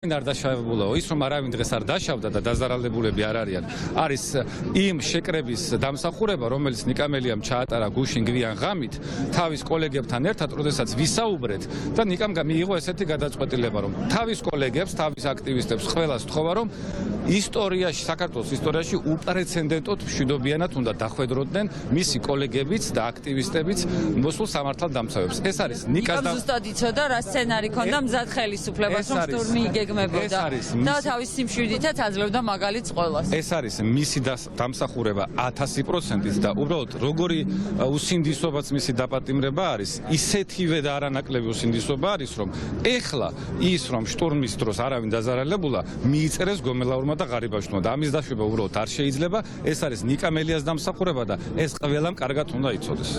არ დაშავებულაო ის რომ არავინ დღეს არ დაშავდა და დაზარალებულები არ არიან არის იმ შეკრების დამსახურება რომელიც ნიკამელიამ ჩაატარა გუშინ გვიან ღამით თავის კოლეგებთან ერთად როდესაც ვისაუბრეთ და ნიკამ მიიღო ესეთი გადაწყვეტილება რომ თავის კოლეგებს თავის აქტივისტებს ყველას თხოვა რომ ისტორიაში საქართველოს ისტორიაში უპრეცედენტოდ მშვიდობიანად უნდა დახვედროდნენ მისი კოლეგებიც და აქტივისტებიც მოსულ სამართალდამცავებს ეს არის ნიკას და ზუსტად იცოდა რა სცენარი ქონდა მზად ხელისუფლებას რომ შტურმი იგეგმებოდა და თავის სიმშვიდითაც აძლევდა მაგალითს ყველას ეს არის მისი დამსახურება 1000%-ით და უბრალოდ როგორი უსინდისობაც მისი დაპატიმრება არის ისეთივე და არანაკლები უსინდისობა არის რომ ეხლა ის რომ შტურმის დროს არავინ დაზარალებულა მიიწერეს გომელაურმა და ღარიბაშვილმა და ამის დაშვება უბრალოდ არ შეიძლება ეს არის ნიკამელიას დამსახურება და ეს ყველამ კარგად უნდა იცოდეს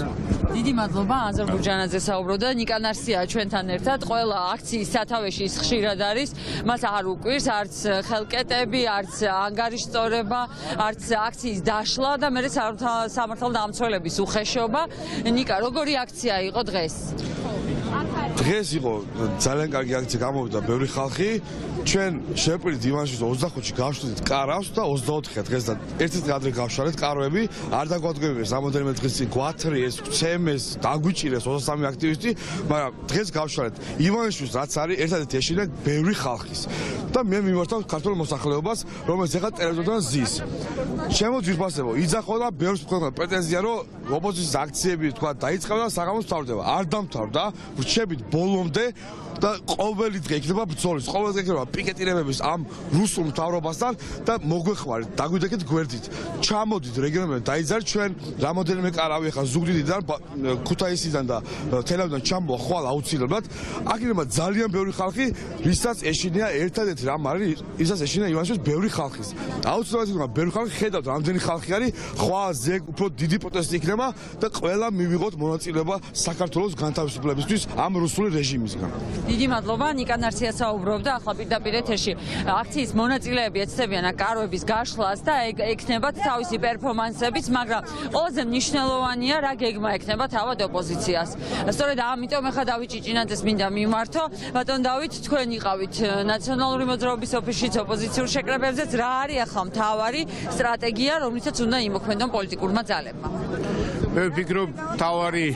დიდი მადლობა აზერბაიჯანაზე საუბრობდა ნიკა ნარსია ჩვენთან ერთად ყველა აქციის სათავეში ის ხშირად არის მას არ უკვირს არც ხელკეტები არც ანგარიშწორება არც აქციის დაშლა და მე სამართალდამცველების უხეშობა ნიკა როგორი აქცია იყო დღეს დღეს იყო ძალიან კარგი აქცია გამოვიდა ბევრი ხალხი ჩვენ შეპირით დივანში 25-ში გავშვიდით კარავს და 24-ია დღეს და ერთი დღე ადრე გავშალეთ კარვები არ დაგვადგებიეს რამოდენიმე დღის წინ გვათრიეს გვცემეს დაგვიჭირეს 23 აქტივისტი მაგრამ დღეს გავშალეთ ივანიშვილს რაც არის ერთადერთი ეშინა ბევრი ხალხის და მე მიმართავ ქართულ მოსახლეობას რომელიც ეხლა ტელევიზორიდან ზის ჩემო ძირფასებო იძახო და ბევრს მქონდა პრეტენზია რომ ოპოზიციის აქციები თქვა დაიწყება და საღამოს მთავრდება არ დამთავრდა ვრჩებით ბოლომდე და ყოველი დღე იქნება ბრძოლის, ყოველი დღე იქნება პიკეტირებების ამ რუსულ მთავრობასთან და მოგვეხმარეთ, დაგვიდეკეთ გვერდით. ჩამოდით რეგიონებიდან დაიძარეთ ჩვენ რამოდენიმე კარავი ახლა ზუგდიდიდან, ქუთაისიდან და თელავიდან ჩამოვა ხვალ აუცილებლად. აქ იქნება ძალიან ბევრი ხალხი, ვისაც ეშინია ერთადერთი რამ არის, ისაც ეშინია ივანიშვილს ბევრი ხალხის. აუცილებლად იქნება ბევრი ხალხი, ხედავთ რამდენი ხალხი არის, ხვალ ზეგ უფრო დიდი პროტესტი იქნება და ყველა მივიღოთ მონაწილეობა საქართველოს განთავისუფლებისთვის ამ რუსული რეჟიმისგან. დიდი მადლობა ნიკა ნარსია საუბრობდა ახლა პირდაპირ ეთერში აქციის მონაწილეები ეცდებიან კარვების გაშლას და ექნებათ თავისი პერფორმანსებიც მაგრამ ყველაზე მნიშვნელოვანია რა გეგმა ექნება თავად ოპოზიციას სწორედ ამიტომ ახლა დავით ჭიჭინაძეს მინდა მიმართო ბატონ დავით თქვენ იყავით ნაციონალური მოძრაობის ოფისშიც ოპოზიციურ შეკრებებზეც რა არის ახლა მთავარი სტრატეგია რომლითაც უნდა იმოქმედონ პოლიტიკურმა ძალებმა მე ვფიქრობ თავარი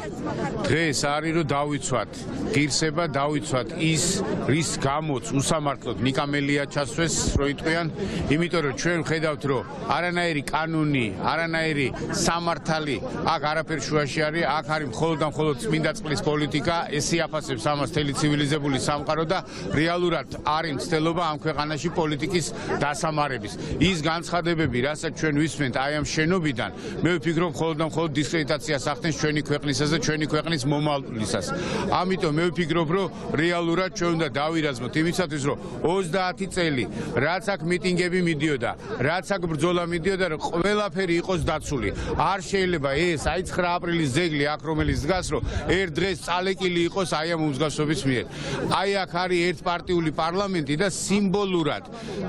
დღეს არის რომ დავიცვათ ღირსება დავიცვათ ის რის გამოც უსამართლოდ ნიკამელია ჩასვეს რო იტყვიან იმიტომ რომ ჩვენ ვხედავთ რომ არანაირი კანონი არანაირი სამართალი აქ არაფერ შუაში არის აქ არის მხოლოდ და მხოლოდ წმინდა წყლის პოლიტიკა ეს იაფასებს ამას მთელი ცივილიზებული სამყარო და რეალურად არის მცდელობა ამ ქვეყანაში პოლიტიკის დასამარების ის განცხადებები რასაც ჩვენ ვისმენთ აი ამ შენობიდან მე ვფიქრობ მხოლოდ და მხოლოდ დისკრედიტაციას ახდენს ჩვენი ქვეყნისას და ჩვენი ქვეყნის მომავლისას ამიტომ მე ვფიქრობ რომ რეალურად ჩვენ უნდა დავირაზმოთ იმისათვის რომ 30 წელი რაც აქ მიტინგები მიდიოდა რაც აქ ბრძოლა მიდიოდა რომ ყველაფერი იყოს დაცული არ შეიძლება ეს აი 9 აპრილის ზეგლი აქ რომელიც დგას რომ ერთ დღეს წალეკილი იყოს აი ამ უმსგავსობის მიერ აი აქ არის ერთპარტიული პარლამენტი და სიმბოლურად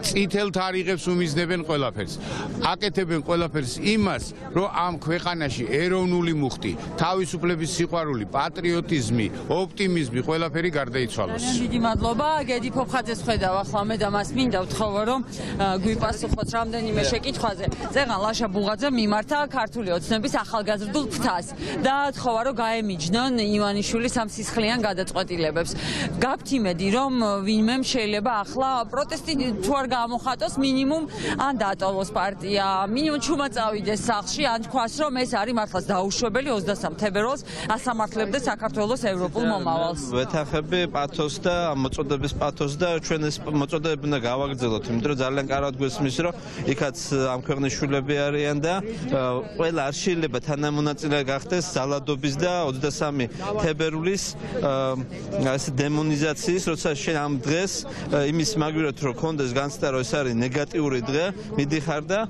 წითელ თარიღებს უმიზნებენ ყველაფერს აკეთებენ ყველაფერს იმას რომ ამ ქვეყანაში ეროვნული მუხტი თავისუფლების სიყვარული პატრიოტიზმი ოპტიმიზმი ყველაფერი გარდაიცვალოს დიდი მადლობა გედი ფოფხაძეს ხედავ ახლა მე და მას მინდა ვთხოვო რომ გვიპასუხოთ რამდენიმე შეკითხვაზე ზეღან ლაშა ბუღაძე მიმართა ქართული ოცნების ახალგაზრდულ ფრთას და თხოვა რომ გაემიჯნონ ივანიშვილის ამ სისხლიან გადაწყვეტილებებს გაქვთ იმედი რომ ვინმე შეიძლება ახლა პროტესტი თუ არ გამოხატოს მინიმუმ ან დატოვოს პარტია მინიმუმ ჩუმა წავიდეს სახლში ან თქვას რომ ეს არის მართლაც დაუშვებელი 23 თებერვალს ასამართლებდა საქართველოს ევროპულ მომავალს ვეთახები პათოს და მოწოდების პათოს და ჩვენ ეს მოწოდებები უნდა გავაგრძელოთ იმიტომ რომ ძალიან კარგად გვესმის რომ იქაც ამ ქვეყნის შვილები არიან და ყველა არ შეიძლება თანამონაწილე გახდეს ზალადობის და 23 თებერვლის ეს დემონიზაციის როცა შენ ამ დღეს იმის მაგივრად რომ კონდეს განცდა რომ ეს არის ნეგატიური დღე მიდიხარ და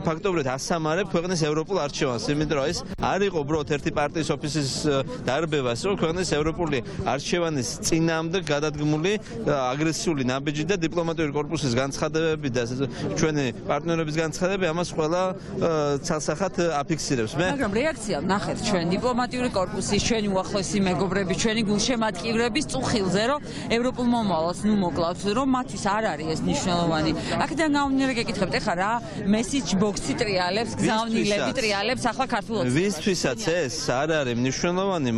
ფაქტობრივად ასამარებ ქვეყნის ევროპულ არჩევანს იმიტომ რომ ეს არ იყო უბრალოდ ერთი პარტიის ოფისის დარბევა, ეს ქვეყნის ევროპული არჩევანის წინააღმდეგ გადადგმული აგრესიული ნაბიჯი და დიპლომატიური კორპუსის განცხადებები და ჩვენი პარტნიორების განცხადებები ამას ყველა ცალსახად აფიქსირებს. მაგრამ რეაქცია ნახეთ ჩვენ დიპლომატიური კორპუსის, ჩვენი უახლოესი მეგობრები, ჩვენი გულშემატკივრების წუხილზე, რომ ევროპულ მომავალს მოკლავთ, რომ მათთვის არ არის ეს მნიშვნელოვანი. აქედან გამომდინარე გეკითხებთ, ეხლა რა message box-ი ტრიალებს, გზავნილები ტრიალებს ახლა ქართულად. ვისთვისაც ეს არ არის მნიშვნელოვანი,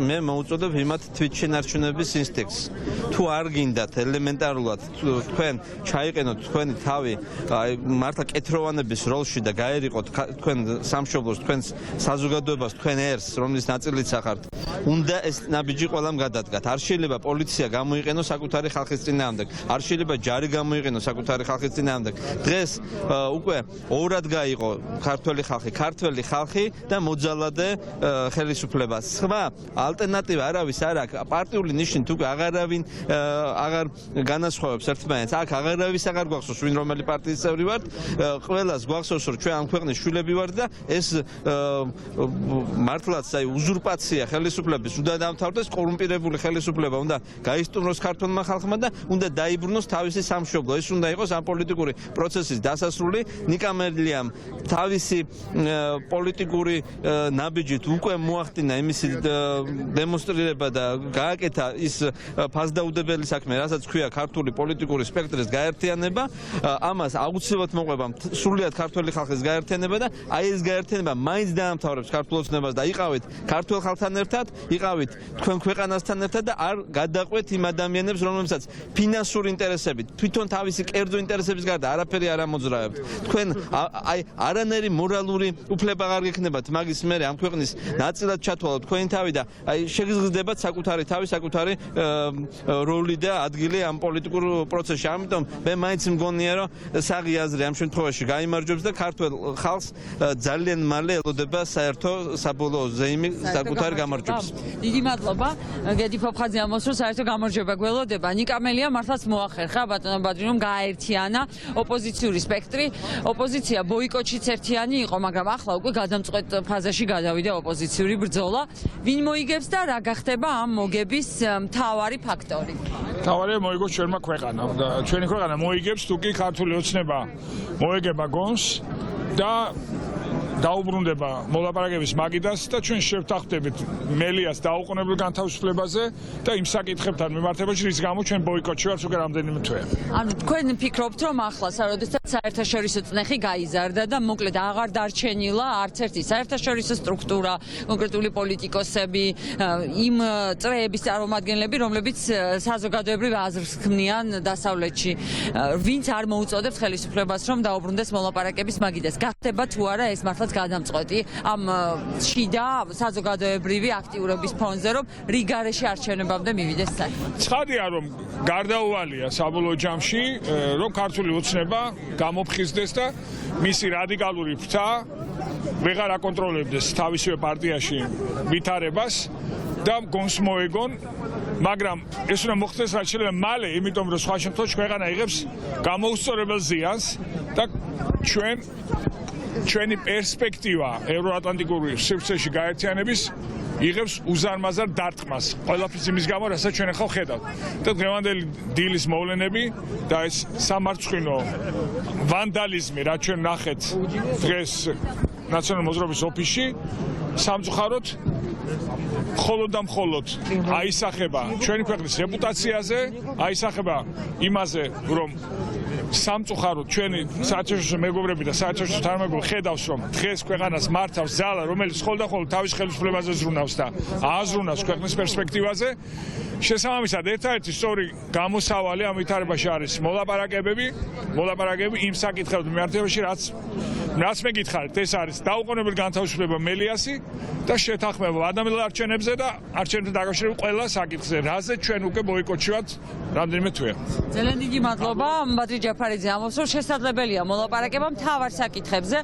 მე მოუწოდებ იმათ თვითშენარჩუნების ინსტინქტს. თუ არ გინდათ ელემენტარულად თქვენ ჩაიყენოთ თქვენი თავი მართლა კეთროვანების როლში და გაერიყოთ თქვენ სამშობლოს, თქვენს საზოგადოებას, თქვენ ერს, რომლის ნაწილიც ახართ. უნდა ეს ნაბიჯი ყველამ გადადგათ. არ შეიძლება პოლიცია გამოიყენოს საკუთარი ხალხის წინააღმდეგ. არ შეიძლება ჯარი გამოიყენოს საკუთარი ხალხის წინააღმდეგ. დღეს უკვე ორად გაიყო ქართველი ხალხი და მოძალადე ხელისუფლება. სხვა ალტერნატივა არავის არ აქვს. პარტიული ნიშნით უკვე აღარ განასხვავებს ერთმანეთს. აქ აღარავის აღარ გვახსოვს ვინ რომელი პარტიის წევრი ვართ. ყველას გვახსოვს რომ ჩვენ ამ ქვეყნის შვილები ვართ და ეს მართლაც უზურპაცია ხელისუფლების უნდა დამთავრდეს, კორუმპირებული ხელისუფლება უნდა გაისტუმროს ქართულმა ხალხმა და უნდა დაიბრუნოს თავისი სამშობლო. ეს უნდა იყოს ამ პოლიტიკური პროცესის დასასრული. ნიკამელიამ თავისი პოლიტიკური ნაბიჯით უკვე მოახდინა იმისი დემონსტრირება და გააკეთა ის ფასდაუდებელი საქმე, რასაც ქვია ქართული პოლიტიკური სპექტრის გაერთიანება. ამას აუცილებლად მოყვება სრულიად ქართული ხალხის გაერთიანება და აი ეს გაერთიანება მაინც დაამთავრებს ქართულ ოცნებას და იყავით ქართულ ხალხთან ერთად, იყავით თქვენ ქვეყანასთან ერთად და არ გადაყვეთ იმ ადამიანებს, რომლებსაც ფინანსური ინტერესებით, თვითონ თავისი კერძო ინტერესების გარდა არაფერი არ ამოძრავებთ. თქვენ აი არანაირი მორალური უფლება აღარ გექნებათ მაგის მერე ამ ქვეყნის ნაწილად ჩათვალოთ თქვენი თავი და აი შეგიზღდებათ საკუთარი თავი, საკუთარი როლი და ადგილი ამ პოლიტიკურ პროცესში. ამიტომ მე მაინც მგონია რომ საღი აზრი ამ შემთხვევაში გაიმარჯვებს და ქართულ ხალხს ძალიან მალე ელოდება საერთო საბოლოო ზეიმი საკუთარი გამარჯვების. დიდი მადლობა. გედი ფოფხაძე ამბობს რომ საერთო გამარჯვება გველოდება. ნიკამელია მართლაც მოახერხა ბატონო ბადრი რომ გააერთიანა ოპოზიციური სპექტრი. ოპოზიცია ბოიკოტშიც ერთიანი იყო, მაგრამ ახლა უკვე გადამწყვეტ ფაზაში გადავიდა ოპოზიციური ბრძოლა. ვინ მოიგებს და რა გახდება ამ მოგების მთავარი ფაქტორი? მთავარია მოიგოს ჩვენმა ქვეყანა და ჩვენი ქვეყანა მოიგებს თუ კი ქართული ოცნება მოეგება გონს და დაუბრუნდება მოლაპარაკების მაგიდას და ჩვენ შევთანხმდებით მელიას დაუყოვნებლივ განთავისუფლებაზე და იმ საკითხებთან მიმართებაში, რის გამო ჩვენ ბოიკოტში ვართ უკვე რამდენიმე თვე. ანუ თქვენ ფიქრობთ რომ ახლა როდესაც საერთაშორისო წნეხი გაიზარდა და მოკლედ აღარ დარჩენილა არც ერთი საერთაშორისო სტრუქტურა, კონკრეტული პოლიტიკოსები, იმ წრეების წარმომადგენლები, რომლებიც საზოგადოებრივ აზრს ქმნიან დასავლეთში, ვინც არ მოუწოდებს ხელისუფლებას რომ დაუბრუნდეს მოლაპარაკების მაგიდას. გახდება თუ არა ეს მართლაც გადამწყვეტი ამ შიდა საზოგადოებრივი აქტიურობის ფონზე, რომ რიგარეში არჩევნებამდე მივიდეს საქმე. ცხადია რომ გარდაუვალია საბოლოო ჯამში რომ ქართული ოცნება გამოფხიზდეს და მისი რადიკალური ფრთა ვეღარ აკონტროლებდეს თავისივე პარტიაში ვითარებას და გონს მოეგონ, მაგრამ ეს უნდა მოხდეს რაც შეიძლება მალე, იმიტომ რომ სხვა შემთხვევაში ქვეყანა იღებს გამოუსწორებელ ზიანს და ჩვენი პერსპექტივა ევროატლანტიკური სივრცეში გაერთიანების იღებს უზარმაზარ დარტყმას. ყველაფრის იმის გამო, რასაც ჩვენ ახლა ვხედავთ. და დღევანდელი დილის მოვლენები და ეს სამარცხვინო ვანდალიზმი, რაც ჩვენ ნახეთ დღეს ნაციონალური მოძრაობის ოფისში, სამწუხაროდ მხოლოდ და მხოლოდ აისახება ჩვენი ქვეყნის რეპუტაციაზე, აისახება იმაზე, რომ სამწუხაროდ ჩვენი საერთაშორისო მეგობრები და საერთაშორისო თანამეგობრები ხედავს, რომ დღეს ქვეყანას მართავს ძალა, რომელიც ხოლმე თავის ხელისუფლებაზე ზრუნავს და ააზრუნავს ქვეყნის პერსპექტივაზე. შესაბამისად, ერთადერთი სწორი გამოსავალი ამ ვითარებაში არის მოლაპარაკებები იმ საკითხებთან მიმართებაში, რაც მე გითხარით, ეს არის დაუყოვნებელი განთავისუფლება მელიასი და შეთანხმება ადამიანურ არჩევნებზე და არჩევნებთან დაკავშირებით ყველა საკითხზე, რაზეც ჩვენ უკვე ბოიკოტში ვართ რამდენიმე თვე. ძალიან დიდი მადლობა. ბადრი ჯაფარიძე ამბობს, რომ შესაძლებელია მოლაპარაკება მთავარ საკითხებზე,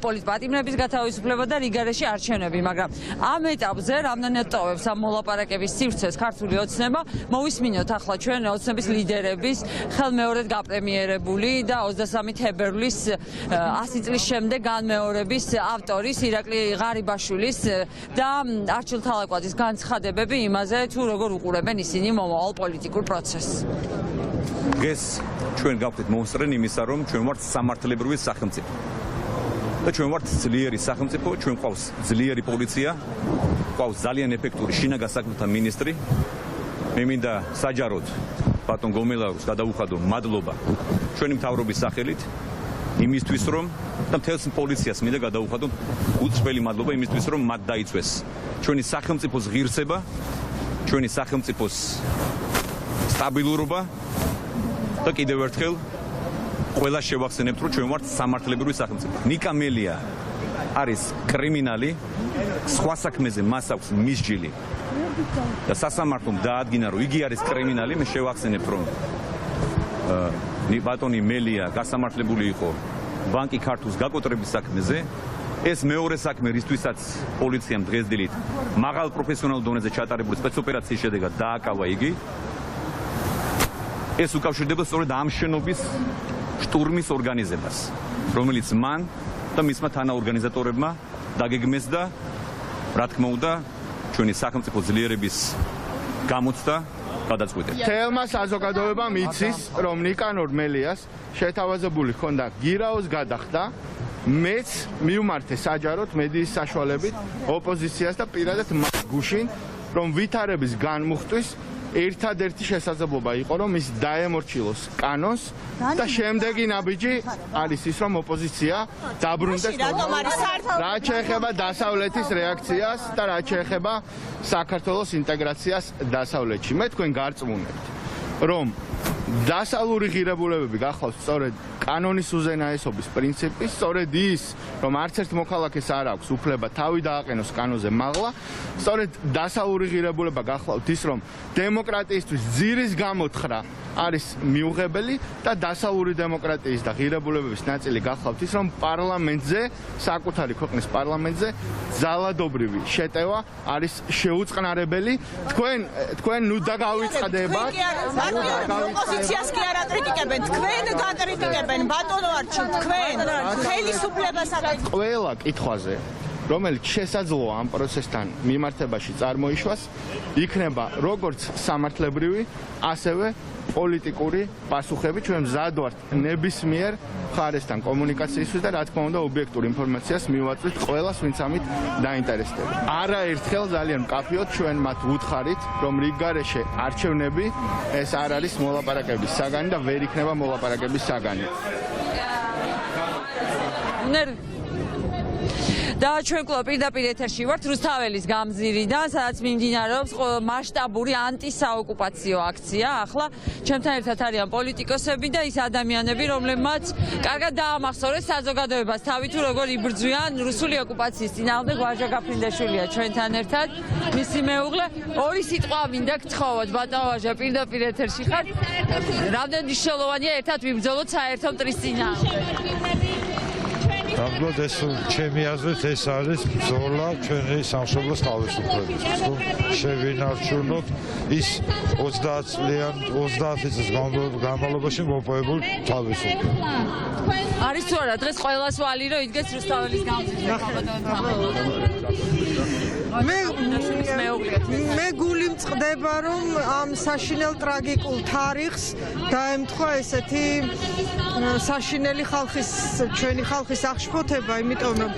პოლიტპატიმრების გათავისუფლება და რიგარეში არჩევნები, მაგრამ ამ ეტაპზე რამდენად ტოვებს ამ მოლაპარაკების სივრცეს ქართული ოცნება, მოვისმინოთ ახლა ჩვენ ოცნების ლიდერების ხელმეორედ გაპრემიერებული და 23 თებერვლის 100 წლის შემდეგ განმეორების ავტორის ირაკლი ღარიბაშვილის და არჩილ თალაკვაძის განცხადებები იმაზე თუ როგორ უყურებენ ისინი მომავალ პოლიტიკურ პროცესს. დღეს ჩვენ გავხდით მომსწრენ იმისა, რომ ჩვენ ვართ სამართლებრივი სახელმწიფო. და ჩვენ ვართ ძლიერი სახელმწიფო, ჩვენ ყავს ძლიერი პოლიცია, ყავს ძალიან ეფექტური შინაგან საქმეთა მინისტრი. მე მინდა საჯაროდ ბატონ გომელარუს გადავუხადო მადლობა ჩვენი მთავრობის სახელით იმისთვის, რომ და მთელს პოლიციას მინდა გადავუხადო უწყველი მადლობა იმისთვის, რომ მათ დაიცვეს ჩვენი სახელმწიფოს ღირსება, ჩვენი სახელმწიფოს სტაბილურობა და კიდევ ერთხელ ყველა შევახსენებთ, რომ ჩვენ ვართ სამართლებრივი სახელმწიფო. ნიკა მელია არის კრიმინალი, სხვა საქმეზე მას აქვს მისჯილი და სასამართლომ დაადგინა, რომ იგი არის კრიმინალი. მე შევახსენებთ, რომ ბატონი მელია გასამართლებული იყო ბანკი ქართულს გაკოტრების საქმეზე. ეს მეორე საქმე, რისთვისაც პოლიციამ დღესდილით მაღალ პროფესიონალურ დონეზე ჩატარებული სპეცოპერაციის შედეგად დააკავა იგი. ეს უკავშირდება სწორედ ამ შენობის შტურმის ორგანიზებას, რომელიც მან და მისმა თანაორგანიზატორებმა დაგეგმეს და რა თქმა უნდა, ჩვენი სახელმწიფო ძლიერების გამოცდა გადაწყვიტეს. თელმა საზოგადოებამ იცის, რომ ნიკანორ მელიას შეთავაზებული ჰქონდა გირაოს გადახდა, მეც მივმართე საჯაროდ მედიის საშუალებით ოპოზიციას და პირადად გუშინ, რომ ვითარების განმუხტვის ერთადერთი შესაძლებლობა იყო, რომ ის დაემორჩილოს კანონს და შემდეგი ნაბიჯი არის ის, რომ ოპოზიცია დაბრუნდეს. რაც შეეხება დასავლეთის რეაქციას და რაც შეეხება საქართველოს ინტეგრაციას დასავლეთში. მე თქვენ გარწმუნებთ, რომ დასავლური ღირებულებები გახლავთ სწორედ კანონის უზენაესობის პრინციპი, სწორედ ის, რომ არც ერთ მოქალაქეს არ აქვს უფლება თავი დააყენოს კანონზე მაღლა, სწორედ დასავლური ღირებულება გახლავთ ის, რომ დემოკრატიისთვის ძირის გამოთხრა არის მიუღებელი და დასავლური დემოკრატიის და ღირებულებების ნაწილი გახლავთ ის, რომ პარლამენტზე, საკუთარი ქვეყნის პარლამენტზე ძალადობრივი შეტევა არის შეუწყნარებელი. თქვენ ნუ დაგავიწყდებათ. ოპოზიციას კი არ აკრიტიკებენ, თქვენ გაკრიტიკებენ, ბატონო არჩილ, თქვენ ხელისუფლებას აკრიტიკებენ. ყველა კითხვაზე, რომელიც შესაძლოა ამ პროცესთან მიმართებაში წარმოიშვას, იქნება როგორც სამართლებრივი, ასევე პოლიტიკური პასუხები. ჩვენ მზად ვართ ნებისმიერ მხარესთან კომუნიკაციისთვის და რა თქმა უნდა ობიექტურ ინფორმაციას მივაწვით ყველას, ვინც ამით დაინტერესდება. არაერთხელ ძალიან მკაფიოდ ჩვენ მათ ვუთხარით, რომ რიგ გარეშე არჩევნები ეს არ არის მოლაპარაკების საგანი და ვერ იქნება მოლაპარაკების საგანი. და ჩვენ კლუბ პირდაპირ ეთერში ვართ რუსთაველის გამზირიდან, სადაც მიმდინარეობს მასშტაბური ანტისაოკუპაციო აქცია. ახლა ჩემთან ერთად არიან პოლიტიკოსები და ის ადამიანები, რომლებმაც კარგად დაამახსოვრეს საზოგადოებას თავი თუ როგორ იბრძვიან რუსული ოკუპაციის წინააღმდეგ. ვაჟა გაფრინდაშვილია ჩვენთან ერთად, მისი მეუღლე. ორი სიტყვა მინდა გთხოვოთ, ბატონო ვაჟა, პირდაპირ ეთერში ხართ. რამდენი მნიშვნელოვანია ერთად ვიბრძოლოთ საერთო მტრის წინააღმდეგ? ნამდვილად ეს ჩემი აზრით ეს არის ბრძოლა ჩვენი სამშობლოს თავისუფლების. თუ შევინარჩუნოთ ის 30 წლის განმავლობაში მოპოვებული თავისუფლება. არის თუ არა დღეს ყველას ვალი რომ იდგეს რუსთაველის გამზირზე? მე გული მწყდება, რომ ამ საშინელ ტრაგიკულ თარიღს დაემთხვა ესეთი საშინელი ჩვენი ხალხის აღშფოთება, იმიტომ რომ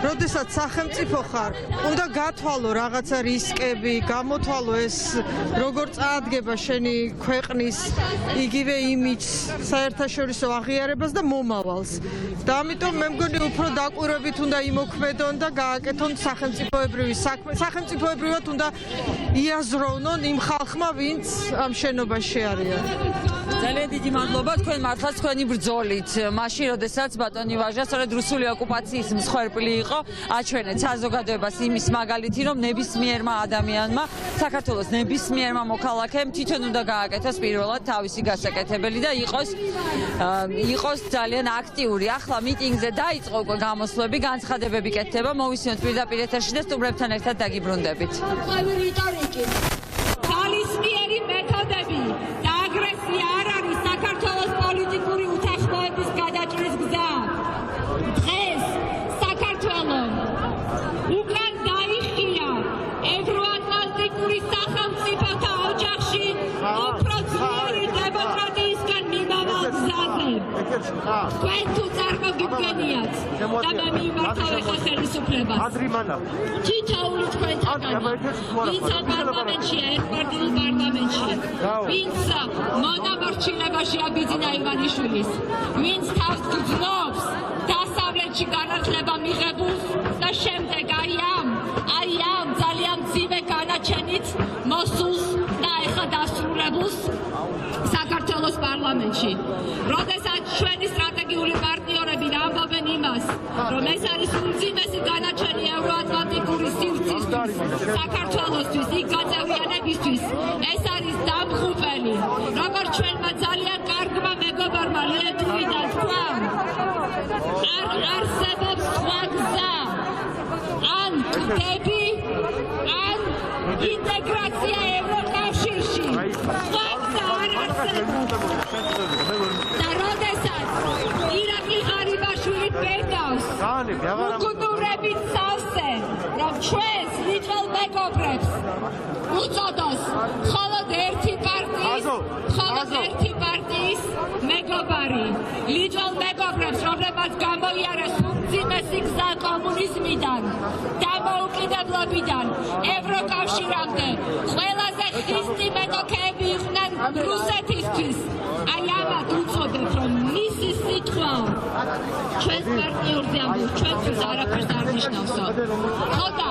როდესაც სახელმწიფო ხარ, უნდა გათვალო რაღაცა რისკები, გამოთვალო ეს როგორ წაადგება შენი ქვეყნის იგივე იმიჯს, საერთაშორისო აღიარებას და მომავალს. და ამიტომ მე მგონი უფრო დაკვირვებით უნდა იმოქმედონ და გააკეთონ სახელმწიფოებრივი საქმე. სახელმწიფოებრივად უნდა იაზროვნონ იმ ხალხმა, ვინც ამ შენობაში არიან. ძალიან დიდი მადლობა თქვენ მართლაც თქვენი ბრძოლით. მაშინ, როდესაც ბატონი ვაჟა სწორედ რუსული ოკუპაციის მსხვერპლი იყო, აჩვენეთ საზოგადოებას იმის მაგალითი, რომ ნებისმიერმა ადამიანმა, საქართველოს ნებისმიერმა მოქალაქემ თვითონ უნდა გააკეთოს პირველად თავისი გასაკეთებელი და იყოს ძალიან აქტიური. ახლა მიტინგზე დაიწყო უკვე გამოსვლები, განცხადებები კეთდება, მოვისმინოთ პირდაპირ ეთერში და სტუმრებთან ერთად დაგიბრუნდებით. ძალისმიერი მეთოდები და აგრესია არ არის საქართველოს პოლიტიკური უთანხმოების გადაჭრის გზა. დღეს მოგონი თქვენ თუ წარმოგიდგენიათ და მე მიმართავ ახლა ხელისუფლებას თითოეული თქვენთაგანი ვინც პარლამენტშია ერთპარტიულ პარლამენტში ვინც მონამორჩილებაშია ბიძინა ივანიშვილის ვინც თავს გძნობს დასავლეთში განათლება მიღებულს და შემდეგ აი ამ ძალიან მძიმე განაჩენით მოსულს და ეხლა დასრულებულს საქართველოს პარლამენტში. როდესაც ჩვენი სტრატეგიული პარტნიორები ამბობენ იმას, რომ ეს არის უმძიმესი განაჩენი ევროატლანტიკური სივრცისთვის, საქართველოსთვის, იქ გაწევრიანებისთვის, ეს არის დამღუპელი. როგორც ჩვენმა ძალიან კარგმა მეგობარმა ლიტვიდან თქვა, არ არსებობს სხვა გზა. ან კვდები, ან ინტეგრაცია ევროკავშირში. სხვა გზა არ არსებობს. და როდესაც ირაკლი ღარიბაშვილი პედავს უკუნურებით სავსე, რომ ჩვენს ლიტვალ მეგობრებს უწოდოს მხოლოდ ერთი პარტიის მეგობარი ლიტვალ მეგობრებს, რომლებმაც გამოიარეს უმძიმესი გზა კომუნიზმიდან, დამოუკიდებლობიდან, ევროკავშირამდე, ყველაზე ხისტი მეტოქეები იყვნენ რუსეთისთვის. აი ამათ უწოდეთ, რომ მისი სიტყვა ჩვენს პარტნიორზე ამბობს, ჩვენთვის არაფერს არ ნიშნავსო. ხო და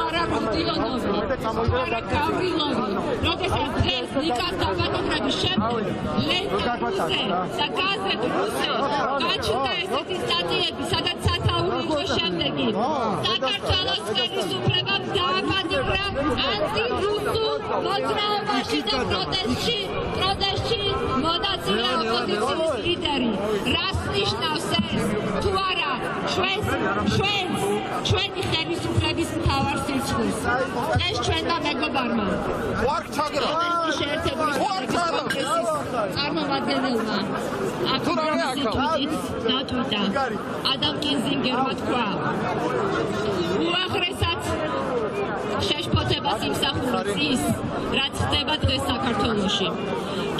არა რუდიონოვი, არა გავრილოვი, როდესაც დღეს ნიკას დაბადების შემდეგ ლენტა რუსე და გაზეთ რუსე გაჩნდა ესეთი სტატიები, სადაც სათაური იყო შემდეგი. საქართველოს ხელისუფლებამ დააბადებდა ანტირუსულ მოძრაობაში და პროტესტში მონაწილე ოპოზიციის ლიდერი. რას ნიშნავს ეს? თუ არა ჩვენი ხელისუფლების მთავარ სიცხეს. ეს ჩვენმა მეგობარმა ევროპის შეერთებული კონგრესის წარმომადგენელმა დატვირთა ადამ კინზინგერმა თქვა, უაღრესად შეშფოთებას იმსახურებს ის, რაც ხდება დღეს საქართველოში.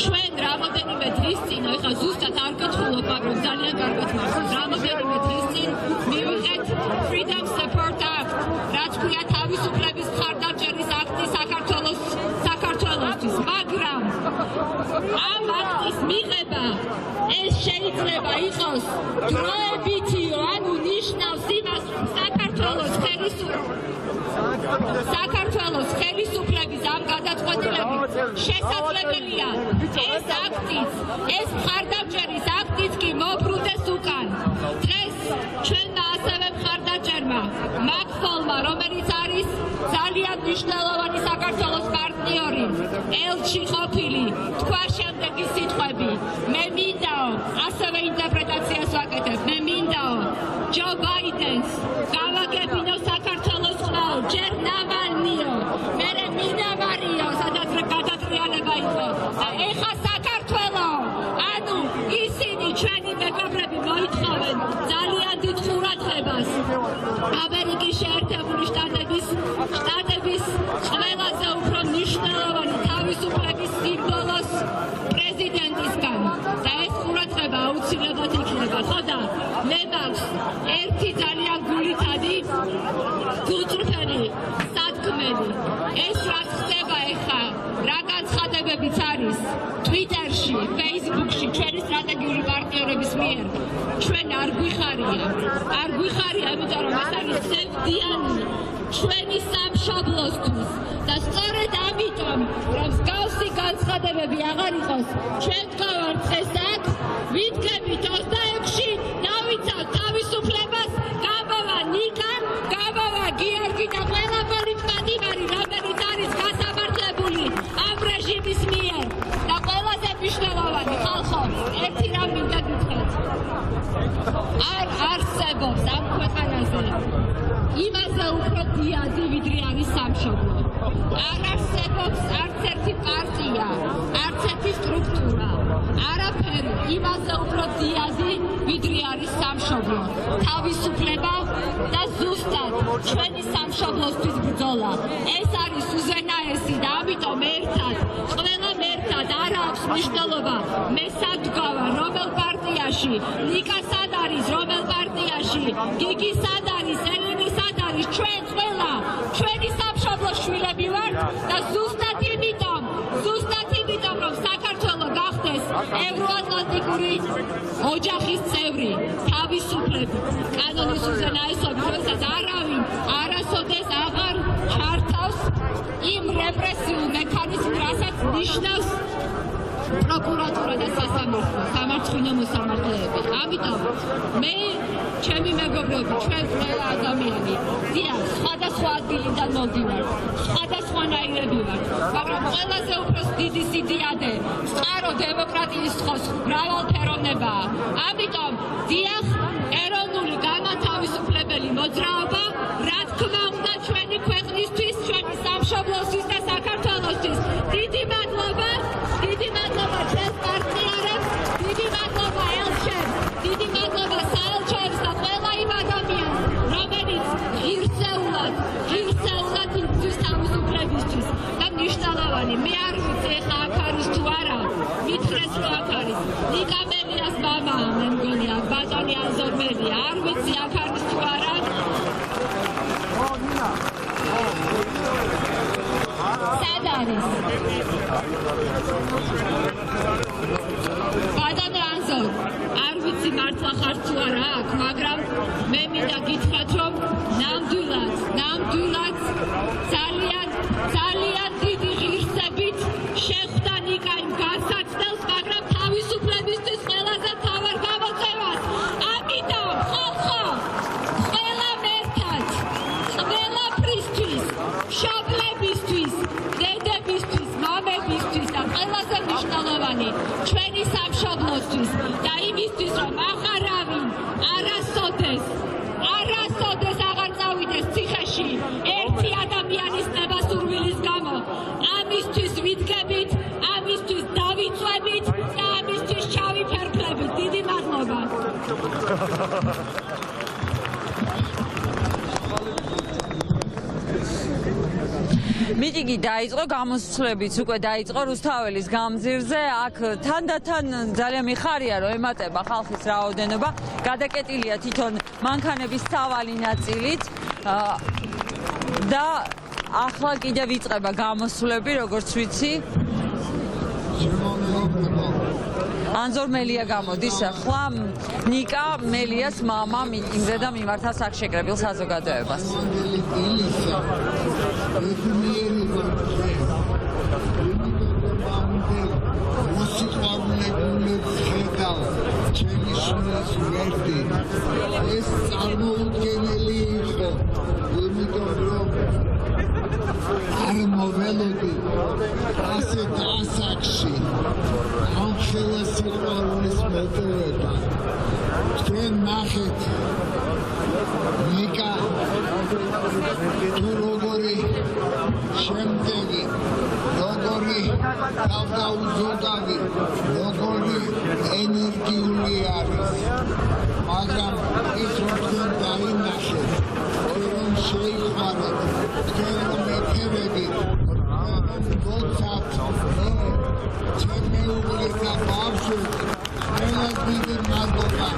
ჩვენ რამოდენიმე დღის წინ, ეხლა ზუსტად არ გითხულობ, მაგრამ ძალიან კარგად მახსოვს, რამოდენიმე დღის წინ მივიღეთ Freedom Support Act, რაც ქვია თავისუფლების მხარდამჭერის აქტი საქართველოსთვის, მაგრამ ამ აქტის მიღება ეს შეიძლება იყოს დროებითიო, ანუ ნიშნავს იმას, რომ საქართველოს ხელისუფლების ამ გადაწყვეტილებით შესაძლებელია ეს აქტიც, ეს მხარდამჭერის აქტიც კი მობრუნდეს უკან. დღეს ჩვენმა ასევე მხარდამჭერმა მაკფოლმა, რომელიც არის ძალიან მნიშვნელოვანი საქართველოს პარტნიორი, ელჩი ყოფილი, თქვა შემდეგი სიტყვები. მე მინდაო, ასევე ინტერპრეტაციას ვაკეთებ, მე მინდაო ჯო ბაიდენს გავაგებინო საქართველოს ყვალ, ჯერ ნავალნიო, მერე მინამარიო, სადაც გადატრიალება იყო და ეხა საქართველო, ანუ ისინი ჩვენი მეგობრები მოითხოვენ ძალიან დიდ ყურადღებას ამერიკის შეერთებული შტატების ყველაზე უფრო მნიშვნელოვანი თავისუფლების სიმბოლოს პრეზიდენტისგან და ეს ყურადღება აუცილებლად იქნება. ხო და მე მაქვს ერთი ძალიან გულითადი გულწრფელი სადგმელი. ეს რაც ხდება ეხლა, რა განცხადებებიც არის Twitterში, Facebookში, ჩვენი სტრატეგიული პარტნიორების მიერ, ჩვენ არ გვიხარია, იმიტომ რომ ეს არის სევდიანი ჩვენი სამშობლოსთვის და სწორედ ამიტომ, რომ მსგავსი განცხადებები აღარ იყოს, ჩვენ თქვენ დღეს აქ ვიდგებით 26-ში დავიცავთ თავისუფლებას, გამავა ნიკა, გამავა გიორგი და ყველა პოლიტმატიმარი, რომელიც არის გასამართლებული ამ რეჟიმის მიერ და ყველაზე მნიშვნელოვანი ხალხო, ერთი რამ მინდა გითხრათ. არ არსებობს ამ ქვეყანაზე იმაზე უფრო დიადი, ვიდრე არის სამშობლო. არ არსებობს არც ერთი პარტია, არც ერთი სტრუქტურა, არაფერი იმაზე უფრო დიადი, ვიდრე არის სამშობლო. თავისუფლება და ზუსტად ჩვენი სამშობლოსთვის ბრძოლა. ეს არის უზენაესი და ამიტომ ერთად, ყველამ ერთად არ აქვს მნიშვნელობა მე სადგავა რომელ პარტიაში ნიკა სად არის რომელ პარტიაში გიგი სად არის ელენე სად არის ჩვენ ყველა ჩვენი სამშობლოს შვილები ვართ და ზუსტად იმიტომ რომ საქართველო გახდეს ევროატლანტიკური ოჯახის წევრი თავისუფლები კანონის უზენაესობა როდესაც არავინ არასოდეს აღარ ჩართავს იმ რეპრესიულ მექანიზმს რასაც ნიშნავს პროკურატურა და სამართლინო მოსამართლეები. ამიტომ მე ჩემი მეგობრები, ჩვენ ყველა ადამიანი დიახ, სხვადასხვა ადგილიდან მოვდივართ, სხვადასხვანაირები ვართ, მაგრამ ყველაზე უფრო დიდი სიდიადე წყარო დემოკრატიის ხოს მრავალფეროვნებაა. ამიტომ დიახ, ეროვნული განმათავისუფლებელი მოძრაობა, რა თქმა უნდა, ჩვენი ქვეყნისთვის, ჩვენი სამშობლოსთვის და საქართველოსთვის დიდი მადლობა ჩვენს პარტნიორებს, დიდი მადლობა ელჩებს, დიდი მადლობა საელჩოებს და ყველა იმ ადამიანს, რომელიც ღირსეულად იბრძვის თავისუფლებისთვის და მნიშვნელოვანი. მე არ ვიცი ეხლა აქ არის თუ არა, მითხრეს რომ აქ არის. ნიკა მელიას მამა, მე მგონია, ბატონი ანზორ მელია, არ ვიცი აქ არის თუ არა. სად არის? ბატონო ანზორ, არ ვიცი მართლა ხარ თუ არა აქ, მაგრამ მე მინდა გითხრათ, რომ ნამდვილად ძალიან დიდი ღირსებით შეხვდა ნიკა იმ განსაცდელს, მაგრამ თავისუფლებისთვის ყველაზე მთავარ გამოწევას. ამიტომ ხალხო, ყველამ ერთად, ყველაფრისთვის, მშობლებისთვის, დედებისთვის, მამებისთვის და ყველაზე მნიშვნელოვანი ჩვენი სამშობლოსთვის და იმისთვის, რომ აღარავინ არასოდეს აღარ წავიდეს ციხეში ერთი ადამიანის ნებასურვილის გამო. ამისთვის ვიდგებით, ამისთვის დავიწვევით და ამისთვის ჩავიფერფლებით. დიდი მადლობა. მიტინგი დაიწყო, გამოსვლებიც უკვე დაიწყო რუსთაველის გამზირზე. აქ თანდათან ძალიან მიხარია, რომ ემატება ხალხის რაოდენობა. გადაკეტილია თვითონ მანქანების სავალი ნაწილით და ახლა კიდევ იწყება გამოსვლები, როგორც ვიცი. ანზორ მელია გამოდის ახლა, ნიკა მელიას მამა მიტინგზე და მიმართა საქშეკრებილ საზოგადოებას. ეს წარმოუდგენელი იყო, იმიტომ რომ არ მოველოდი ასეთ ასაკში ამ ხელა სიყვარულის მოტივება. თქვენ ნახეთ ნიკა თუ როგორი შემდეგი, როგორი თავდაუზოგავი, როგორი ენერგიული არის, მაგრამ ის რომ თქვენ დაინახეთ, რომ შეიყვანეთ, თქვენ რომ ეთერებით, როცად ჩემ მეუღლეს და ბავშვებს ყველა დიდი მადლობა.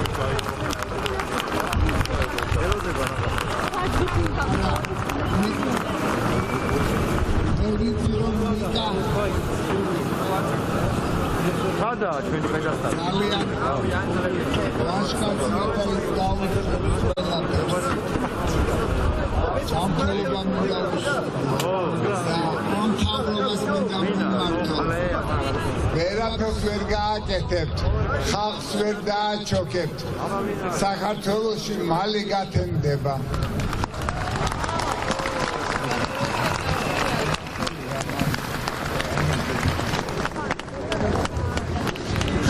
სადა ჩვენი პედასტალი? ძალიან ლაშქარ-ძმებალის დაუწყებელად სამთავრობა მინდა ამ თავრობას მინდა მიმართო. ვერაფერს ვერ გააკეთებთ, ხალხს ვერ დააჩოქებთ. საქართველოში მალე გათენდება.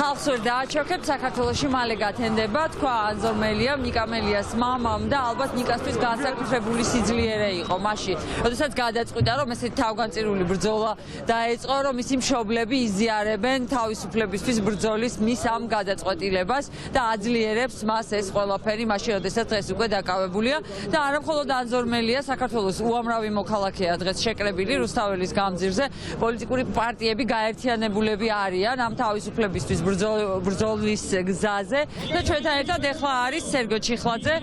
ხალხს ვერ დააჩოქებთ, საქართველოში მალე გათენდება, თქვა ანზორმელიამ, ნიკამელიას მამამ და ალბათ ნიკასთვის განსაკუთრებული სიძლიერე იყო მაშინ, როდესაც გადაწყვიტა, რომ ესეთი თავგანწირული ბრძოლა დაეწყო, რომ მისი მშობლები იზიარებენ თავისუფლებისთვის ბრძოლის მის ამ გადაწყვეტილებას და აძლიერებს მას ეს ყველაფერი, მაშინ როდესაც დღეს უკვე დაკავებულია და არა მხოლოდ ანზორმელია, საქართველოს უამრავი მოქალაქეა დღეს შეკრებილი რუსთაველის გამზირზე, პოლიტიკური პარტიები გაერთიანებულები არიან ამ თავისუფლებისთვის ბრძოლის გზაზე და ჩვენთან ერთად ახლა არის სერგო ჩიხლაძე,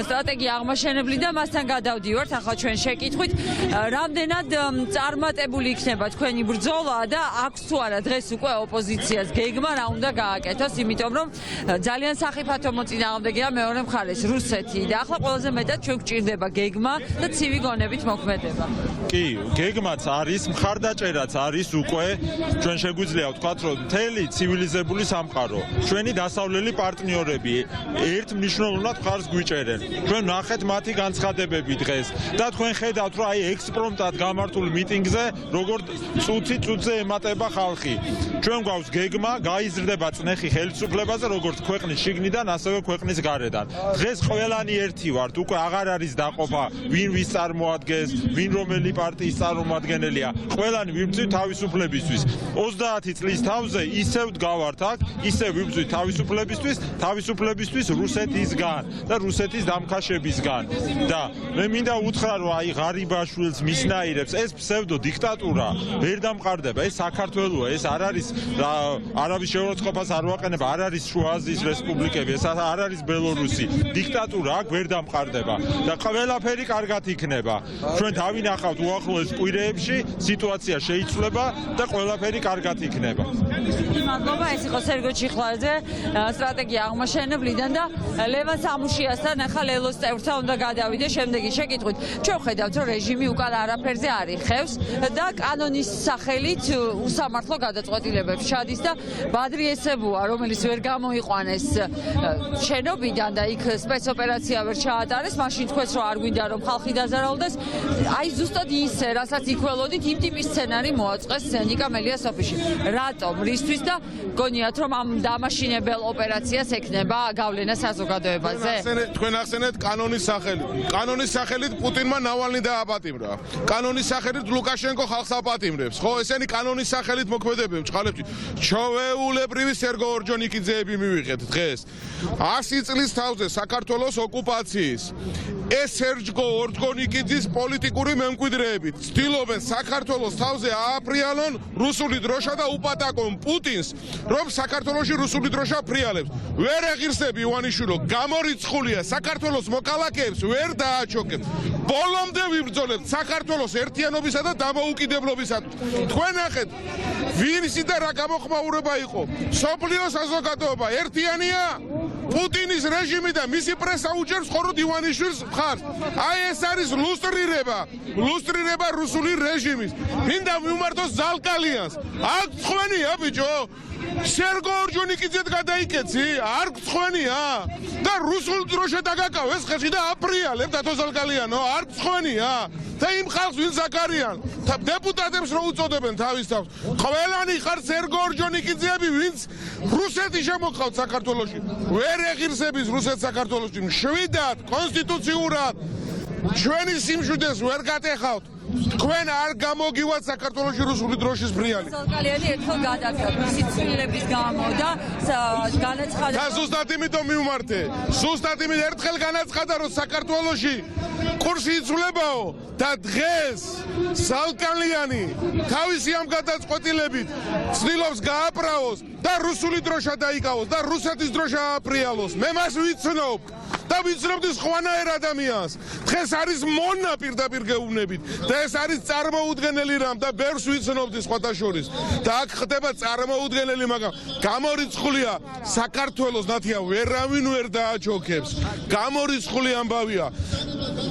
სტრატეგია აღმაშენებელი და მასთან გადავდივართ ახლა ჩვენ შეკითხვით, რამდენად წარმატებული იქნება თქვენი ბრძოლა და აქვს თუ არა დღეს უკვე ოპოზიციას გეგმა რა უნდა გააკეთოს, იმიტომ რომ ძალიან სახიფათო მოწინააღმდეგეა მეორე მხარეს რუსეთი და ახლა ყველაზე მეტად ჩვენ გვჭირდება გეგმა და ცივი გონებით მოქმედება. კი, გეგმაც არის, მხარდაჭერაც არის უკვე, ჩვენ შეგვიძლია ვთქვათ, რომ მთელი ცივილიზებული სამყარო, ჩვენი დასავლელი პარტნიორები ერთ მნიშვნელოვნად მხარს გვიჭერენ. ჩვენ ნახეთ მათი განცხადებები დღეს და თქვენ ხედავთ, რომ აი ექსპრომტად გამართულ მიტინგზე როგორ წუთი-წუთზე ემატება ხალხი. ჩვენ გვაქვს გეგმა, გაიზრდება წნეხი ხელისუფლებაზე, როგორც ქვეყნის შიგნიდან, ასევე ქვეყნის გარედან. დღეს ყველანი ერთი ვართ, უკვე აღარ არის დაყოფა, ვინ ვის წარმოადგენს, ვინ რომელი პარტიის წარმომადგენელია. ყველანი ვიბრძვით თავისუფლებისთვის. 30 წლის თავზე ისევ დგავართ აქ, ისევ ვიბრძვით თავისუფლებისთვის რუსეთისგან და რუსეთის დამქაშებისგან. და მე მინდა უთხრა, რომ აი ღარიბაშვილს მისნაირებს ეს ფსევდო დიქტატურა ვერ დამყარდება. ეს საქართველოა, ეს არ არის არავის შეურაცხყოფას არ ვაყენებ, არ არის შუა აზიის რესპუბლიკები, ეს არ არის ბელორუსი. დიქტატურა აქ ვერ დამყარდება და ყველაფერი კარგად იქნება. ჩვენ დავინახავთ უახლოეს კვირეებში, სიტუაცია შეიცვლება და ყველაფერი კარგად იქნება. მადლობა, ეს იყო სერგო ჩიხლაძე, სტრატეგია აღმაშენებლიდან და ლევან სამუშიასთან ახლა ლელოს წევრთა უნდა გადავიდე შემდეგი შეკითხვით. ჩვენ ხედავთ, რომ რეჟიმი უკან არაფერზე არ იხევს და კანონის სახელით უსამართლო გადაწყვეტილებებს ჩადის და ბადრი ესებუა, რომელიც ვერ გამოიყვანეს შენობიდან და იქ სპეცოპერაცია ვერ ჩაატარეს, მაშინ თქვენს რომ არ გვინდა რომ ხალხი დაზარალდეს. აი ზუსტად ისე, რასაც იქველოდით, იმ ტიპის სცენარი მოაწყეს ნიკამელიას ოფისში. რატომ? რისთვის და გონიათ რომ ამ დამაშინებელ ოპერაციას ექნება გავლენა საზოგადოებაზე? თქვენ ახსენეთ კანონის სახელით. კანონის სახელით პუტინმა ნავალნი დააპატიმრა. კანონის სახელით ლუკაშენკო ხალხს აპატიმრებს. ხო, ესენი კანონის სახელით მოქმედებენ ჭყალებში. ჩვეულებრივი სერგო ორჯონიკიძეები მივიღეთ დღეს. 100 წლის თავზე საქართველოს ოკუპაციის ეს სერგო ორჯონიკიძის პოლიტიკური მემკვიდრეები ცდილობენ საქართველოს თავზე ააფრიალონ რუსული დროშა და უპატაკონ პუტინს, რომ საქართველოში რუსული დროშა ფრიალებს. ვერ აღირსები ივანიშვილო, გამორიცხულია საქართველოს მოქალაქეებს ვერ დააჩოქებთ. ბოლომდე ვიბრძოლებთ საქართველოს ერთიანობისა და დამოუკიდებლობისათვის. თქვენ ნახეთ, ვინსი და რა გამოხმაურება იყო. სოფლიო საზოგადოება ერთიანია? პუტინის რეჟიმი და მისი პრესა უჭერს ხოროდ ივანიშვილს მხარს. აი ეს არის ლუსტრირება რუსული რეჟიმის. მინდა მიმართოს ზალკალიანს. აქ ხვენია ბიჭო? სერგო ორჯონიკიძეთ გადაიკეცი? არ ხვენია? და რუსულ დროშა დაგაკავეს ხელში და აფრიალებ დათო ზალკალიანო? არ ხვენია? და იმ ხალხს ვინც აქ არიან, დეპუტატებს რო უწოდებენ თავის თავს. ყველანი ხარ სერგო ორჯონიკიძეები, ვინც რუსეთი შემოყავთ საქართველოში. ვერ ეღირსების რუსეთს საქართველოში. მშვიდად, კონსტიტუციურად ჩვენი სიმშვიდეს ვერ გატეხავთ. თქვენ არ გამოგივათ საქართველოში რუსული დროშის ბრიალი. ზალკალიანი ერთხელ გადაგდა მისი ცვლილების გამო და განაცხადა. და ზუსტად იმიტომ მივმართე. ზუსტად იმით ერთხელ განაცხადა, რომ საქართველოში კურსი იცვლებაო და დღეს ზალკალიანი თავისი ამ გადაწყვეტილებით ცდილობს გააბრაოს და რუსული დროშა დაიკავოს და რუსეთის დროშა ააფრიალოს. მე მას ვიცნობ და ვიცნობდი სხვანაირ ადამიანს. დღეს არის მონა პირდაპირ გეუბნებით და ეს არის წარმოუდგენელი რამ და ბევრს ვიცნობდი სხვათა შორის და აქ ხდება წარმოუდგენელი, მაგრამ გამორიცხულია საქართველოს ნათია ვერავინ ვერ დააჩოქებს. გამორიცხული ამბავია.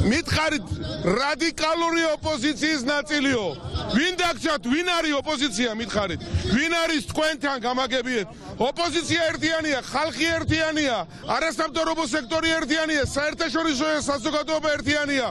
მითხარით რადიკალური ოპოზიციის ნაწილიო. ვინ დაგჭათ, ვინ არის ოპოზიცია მითხარით? ვინ არის თქვენთან გამაგებიეთ? ოპოზიცია ერთიანია, ხალხი ერთიანია, არასამთავრობო სექტორი ერთიანია, საერთაშორისო საზოგადოება ერთიანია.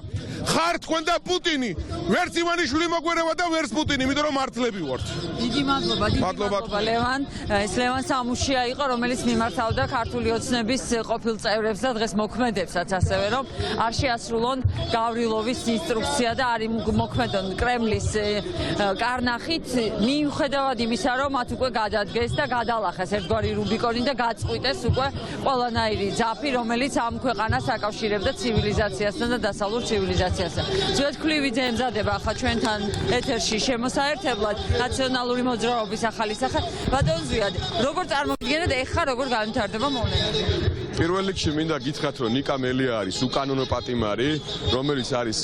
ხარ თქვენ და პუტინი ვერც ივანიშვილი მოგვერევა და ვერც პუტინი იმიტომ რომ მართლები ვართ დიდი მადლობა ლევან ეს ლევან სამუშია იყო რომელიც მიმართავდა ქართული ოცნების ყოფილ წევრებს და დღეს მოქმედებსაც ასევე რომ არ შეასრულონ გავრილოვის ინსტრუქცია და არ მოქმედონ კრემლის კარნახით მიუხედავად იმისა რომ მათ უკვე გადადგეს და გადალახეს ერთგვარი რუბიკონი და გაწყვიტეს უკვე ყველანაირი ძაფი რომელიც ამ ქვეყანას აკავშირებდა ცივილიზაციასთან და დასავლურ ცივილიზაციასთან. ზუსტ ქლივიძე ემზადება ახლა ჩვენთან ეთერში შემოსაერთებლად ნაციონალური მოძრაობის ახალი სახე. ბატონ ზვიად, როგორ წარმოგიდგენთ ეხლა როგორ განვითარდება მოვლენები? პირველ რიგში მინდა გითხრათ რომ ნიკა მელია არის უკანონო პატიმარი, რომელიც არის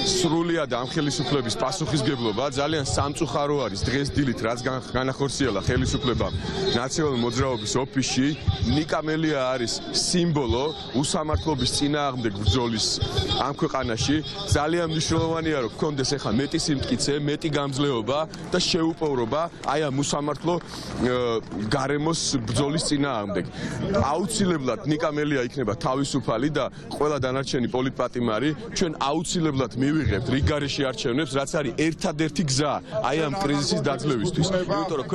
სრულიად ამ ხელისუფლების პასუხისგებლობა, ძალიან სამწუხარო არის დღეს დილით რაც განახორციელა ხელისუფლებამ ნაციონალური მოძრაობის ოფისში. ნიკა მელია არის სიმბოლო უსამართლობის წინააღმდეგ ბრძოლის ამ ქვეყანაში. ძალიან მნიშვნელოვანია რომ გქონდეს ახლა მეტი სიმტკიცე, მეტი გამძლეობა და შეუპოვრობა აი ამ უსამართლო გარემოს ბრძოლის წინააღმდეგ. აუცილებლად ნიკა მელია იქნება თავისუფალი და ყველა დანარჩენი პოლიტპატიმარი ჩვენ აუცილებლად მივიღებთ რიგ გარეშე არჩევნებს, რაც არის ერთადერთი გზა აი ამ კრიზისის დაძლევისთვის. იმიტომ რომ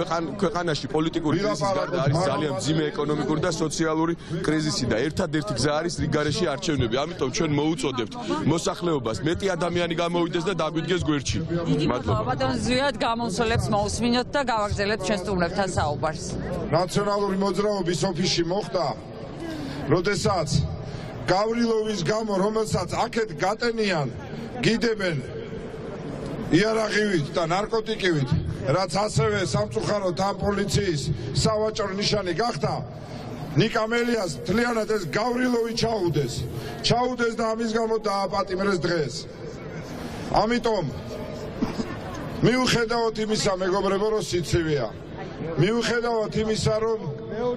ქვეყანაში პოლიტიკური კრიზისის გარდა არის ძალიან მძიმე ეკონომიკური და სოციალური კრიზისი და ერთადერთი გზა არის რიგ გარეშე არჩევნები. ამიტომ ჩვენ მოუწოდებთ მოსახლეობას მეტი ადამიანი გამოვიდეს და დაგვიდგეს გვერდში. მადლობა. ბატონ ზვიად გამოსვლებს მოусმინოთ და გავაგრძელებთ ჩვენ სტუმრებთან საუბარს. ნაციონალური მოძრაობის ოფისში მოხდა როდესაც გავრილოვის გამო რომელსაც აქეთ გატენიან გიდებენ იარაღივით და ნარკოტიკივით რაც ასევე სამწუხაროდ ამ პოლიციის სავაჭრო ნიშანი გახდა ნიკა მელიას მთლიანად ეს გავრილოვი ჩაუდეს და ამის გამო დააპატიმრეს დღეს. ამიტომ მიუხედავად იმისა მეგობრებო რომ სიცივეა, მიუხედავად იმისა რომ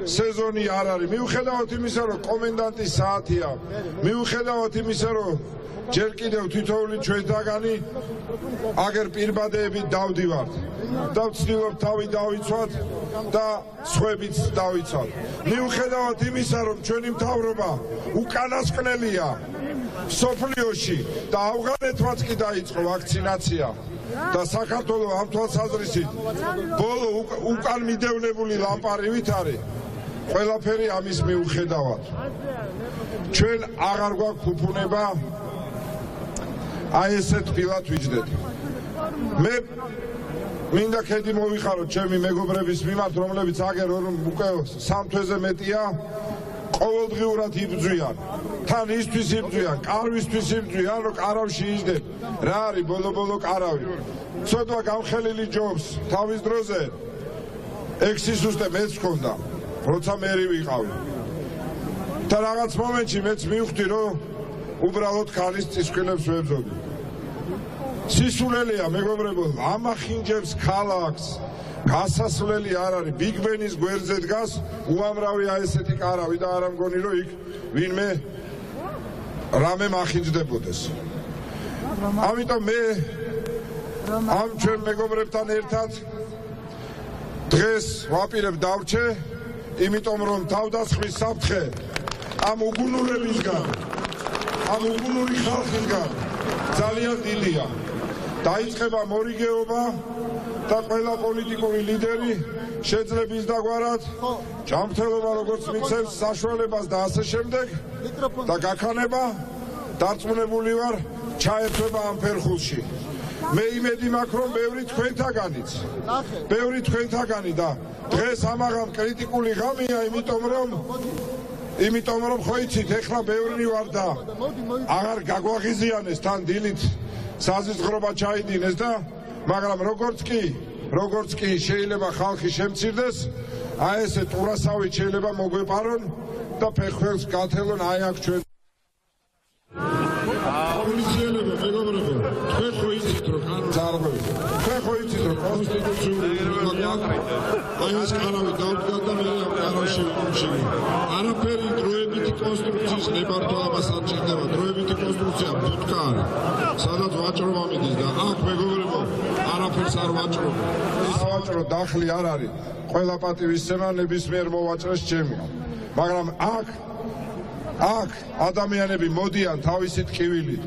სეზონი არ არის, მიუხედავად იმისა რომ კომენდანტის საათია, მიუხედავად იმისა რომ ჯერ კიდევ თითოეული ჩვენთაგანი აგერ პირბადეებით დავდივართ და ვცდილობ თავი დავიცვათ და სხვებიც დავიცვათ. მიუხედავად იმისა რომ ჩვენი მთავრობა უკანასკნელია სოფლიოში და ავღანეთმაც კი დაიწყო ვაქცინაცია და საქართველოს ამ თვალსაზრისით ბოლო უკან მიდევნებული ლამპარივით არის ყველაფერი ამის მიუხედავად ჩვენ აღარ გვაქვს უფუნება აი ესე თბილად ვიჯდეთ. მე მინდა ქედი მოვიხარო ჩემი მეგობრების მიმართ რომლებიც აგერ უკვე 3 თვეზე მეტია ყოველდღიურად იბრძვიან. თან ისთვის იბრძვიან, კარვისთვის იბრძვიან, რომ კარავში იჯდეთ. რა არის ბოლო კარავი? ცოტა გამხელილი ჯობს თავის დროზე. ექსისუსტე მეც მქონდა, როცა მერი ვიყავი. და რაღაც მომენტში მეც მივხვდი, რომ უბრალოდ ქალის წისქვილებს ვებრძოდი. სისულელია მეგობრებო, ამახინჯებს ქალაქს. გასასვლელი არ არის, ბიგ ბენის გვერდზე დგას უამრავი აი ესეთი კარავი და არ ამგონი რომ იქ ვინმე რამე მახინჯდებოდეს. ამიტომ მე ამ ჩვენ მეგობრებთან ერთად დღეს ვაპირებ დავრჩე, იმიტომ რომ თავდასხმის საფრთხე ამ უგუნურებისგან, ამ უგუნური ხალხისგან ძალიან დიდია. დაიწყება მორიგეობა და ყველა პოლიტიკური ლიდერი შეძლებს დაგვარად ჯანმრთელობა როგორც მიცემს საშუალებას და ასე შემდეგ და გაქანება დარწმუნებული ვარ ჩაერთვება ამ ფერხულში. მე იმედი მაქვს რომ ბევრი თქვენთაგანი და დღეს ამაღამ კრიტიკული ღამეა, იმიტომ რომ ხო იცით ეხლა ბევრი ვარ და აღარ გაგვაღიზიანეს თან დილით საზისხრობა ჩაიდინეს და მაგრამ როგორც კი შეიძლება ხალხი შემცირდეს, აი ესე ტურასავით შეიძლება მოგვეპარონ და ფეხველს გათელონ აი აქ ჩვენ. პოლიციელებო, მეგობრებო, თქვენ ხო იცით რომ კონსტიტუციური აი ეს კარავი დავდგა და მე ამ კარავში ვიმშილე. არაფერი დროებითი კონსტრუქციის ნებართვა ამას არ ჭირდება. დროებითი კონსტრუქცია ბუტკა არის, სადაც ვაჭრობა მიდის და აქ მეგობრებო არაფერს არ ვაჭრობ. სავაჭრო დახლი არ არის. ყველა პატივისცემა ნებისმიერ მოვაჭრეს ჩემია. მაგრამ აქ ადამიანები მოდიან თავისი ტკივილით.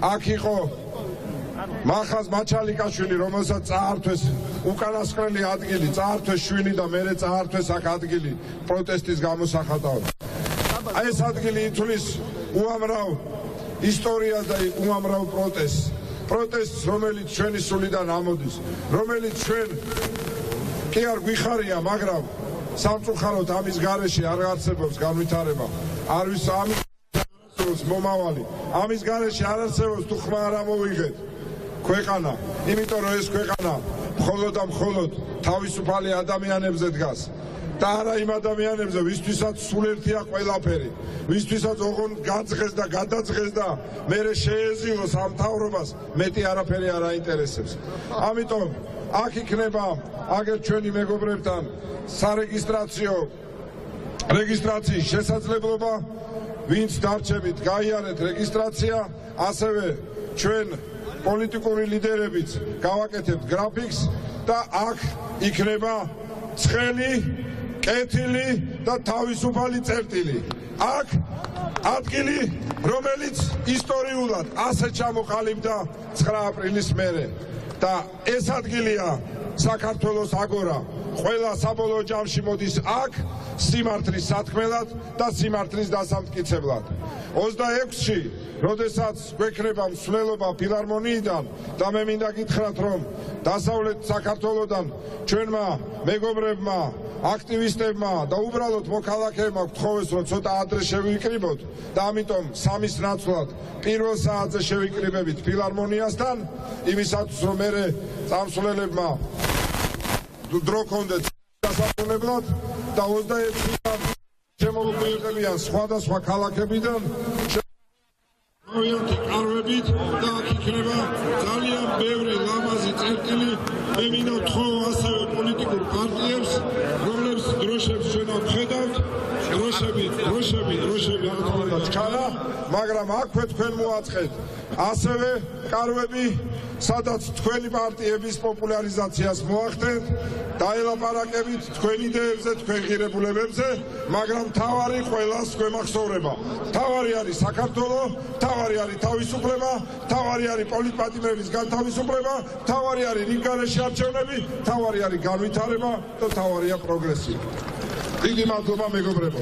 აქ იყო მახაზ მაჩალიკაშვილი, რომელსაც წაართვეს უკანასკნელი ადგილი, წაართვეს შვილი და მერე წაართვეს აქ ადგილი პროტესტის გამოსახატავად. აი ეს ადგილი ითვლის უამრავ ისტორიას და უამრავ პროტესტს, რომელიც ჩვენი სულიდან ამოდის, რომელიც ჩვენ კი არ გვიხარია, მაგრამ სამწუხაროდ ამის გარეშე არ არსებობს განვითარება, არის ამის მომავალი, ამის გარეშე არ არსებობს თუ ხმა არ ამოვიღეთ ქვეყანა, იმიტომ რომ ეს ქვეყანა მხოლოდ და მხოლოდ თავისუფალი ადამიანებზე დგას და არა იმ ადამიანებზე, ვისთვისაც სულერთია ყველაფერი, ვისთვისაც ოღონდ გაძღეს და გადაძღეს და მერე შეეზილოს ამ მთავრობას, მეტი არაფერი არ აინტერესებს. ამიტომ აქ იქნება აგერ ჩვენი მეგობრებთან რეგისტრაციის შესაძლებლობა, ვინც დარჩებით, გაიარეთ რეგისტრაცია, ასევე ჩვენ პოლიტიკური ლიდერებიც გავაკეთებთ გრაფიკს და აქ იქნება ცხელი, კეთილი და თავისუფალი წერტილი. აქ ადგილი, რომელიც ისტორიულად ასე ჩამოყალიბდა 9 აპრილის მერე და ეს ადგილია საქართველოს აგორა. ყველა საბოლოო ჯამში მოდის აქ სიმართლის სათქმელად და სიმართლის დასამტკიცებლად. 26-ში, როდესაც გვექნება მსვლელობა ფილარმონიიდან და მე მინდა გითხრათ, რომ დასავლეთ საქართველოდან ჩვენმა მეგობრებმა, აქტივისტებმა და უბრალოდ მოქალაქეებმა გთხოვეს, რომ ცოტა ადრე შევიკრიბოთ და ამიტომ სამის ნაცვლად პირველ საათზე შევიკრიბებით ფილარმონიასთან, იმისათვის რომ მერე წამსვლელებმა დრო კონდეთ დასაბრუნებლად და 26-დან შემოგვიყვებიან სხვადასხვა ქალაქებიდან მოიარეთ კარვებით და აქ იქნება ძალიან ბევრი ლამაზი წერტილი. მე მინდა ვთხოვ ასევე პოლიტიკურ პარტიებს, რომლებს დროშებს ჩვენ ვხედავთ, დროშები რა თქმა უნდა ჩქარა, მაგრამ აქვე თქვენ მოაწყეთ ასევე კარვები, სადაც თქვენი პარტიების პოპულარიზაციას მოახდენთ, დაელაპარაკებით თქვენ იდეებზე, თქვენ ღირებულებებზე, მაგრამ მთავარი ყველას გვემახსოვრება. მთავარი არის საქართველო, მთავარი არის თავისუფლება, მთავარი არის პოლიტპატიმრების განთავისუფლება, მთავარი არის რიგგარეშე არჩევნები, მთავარი არის განვითარება და მთავარია პროგრესი. დიდი მადლობა მეგობრებო.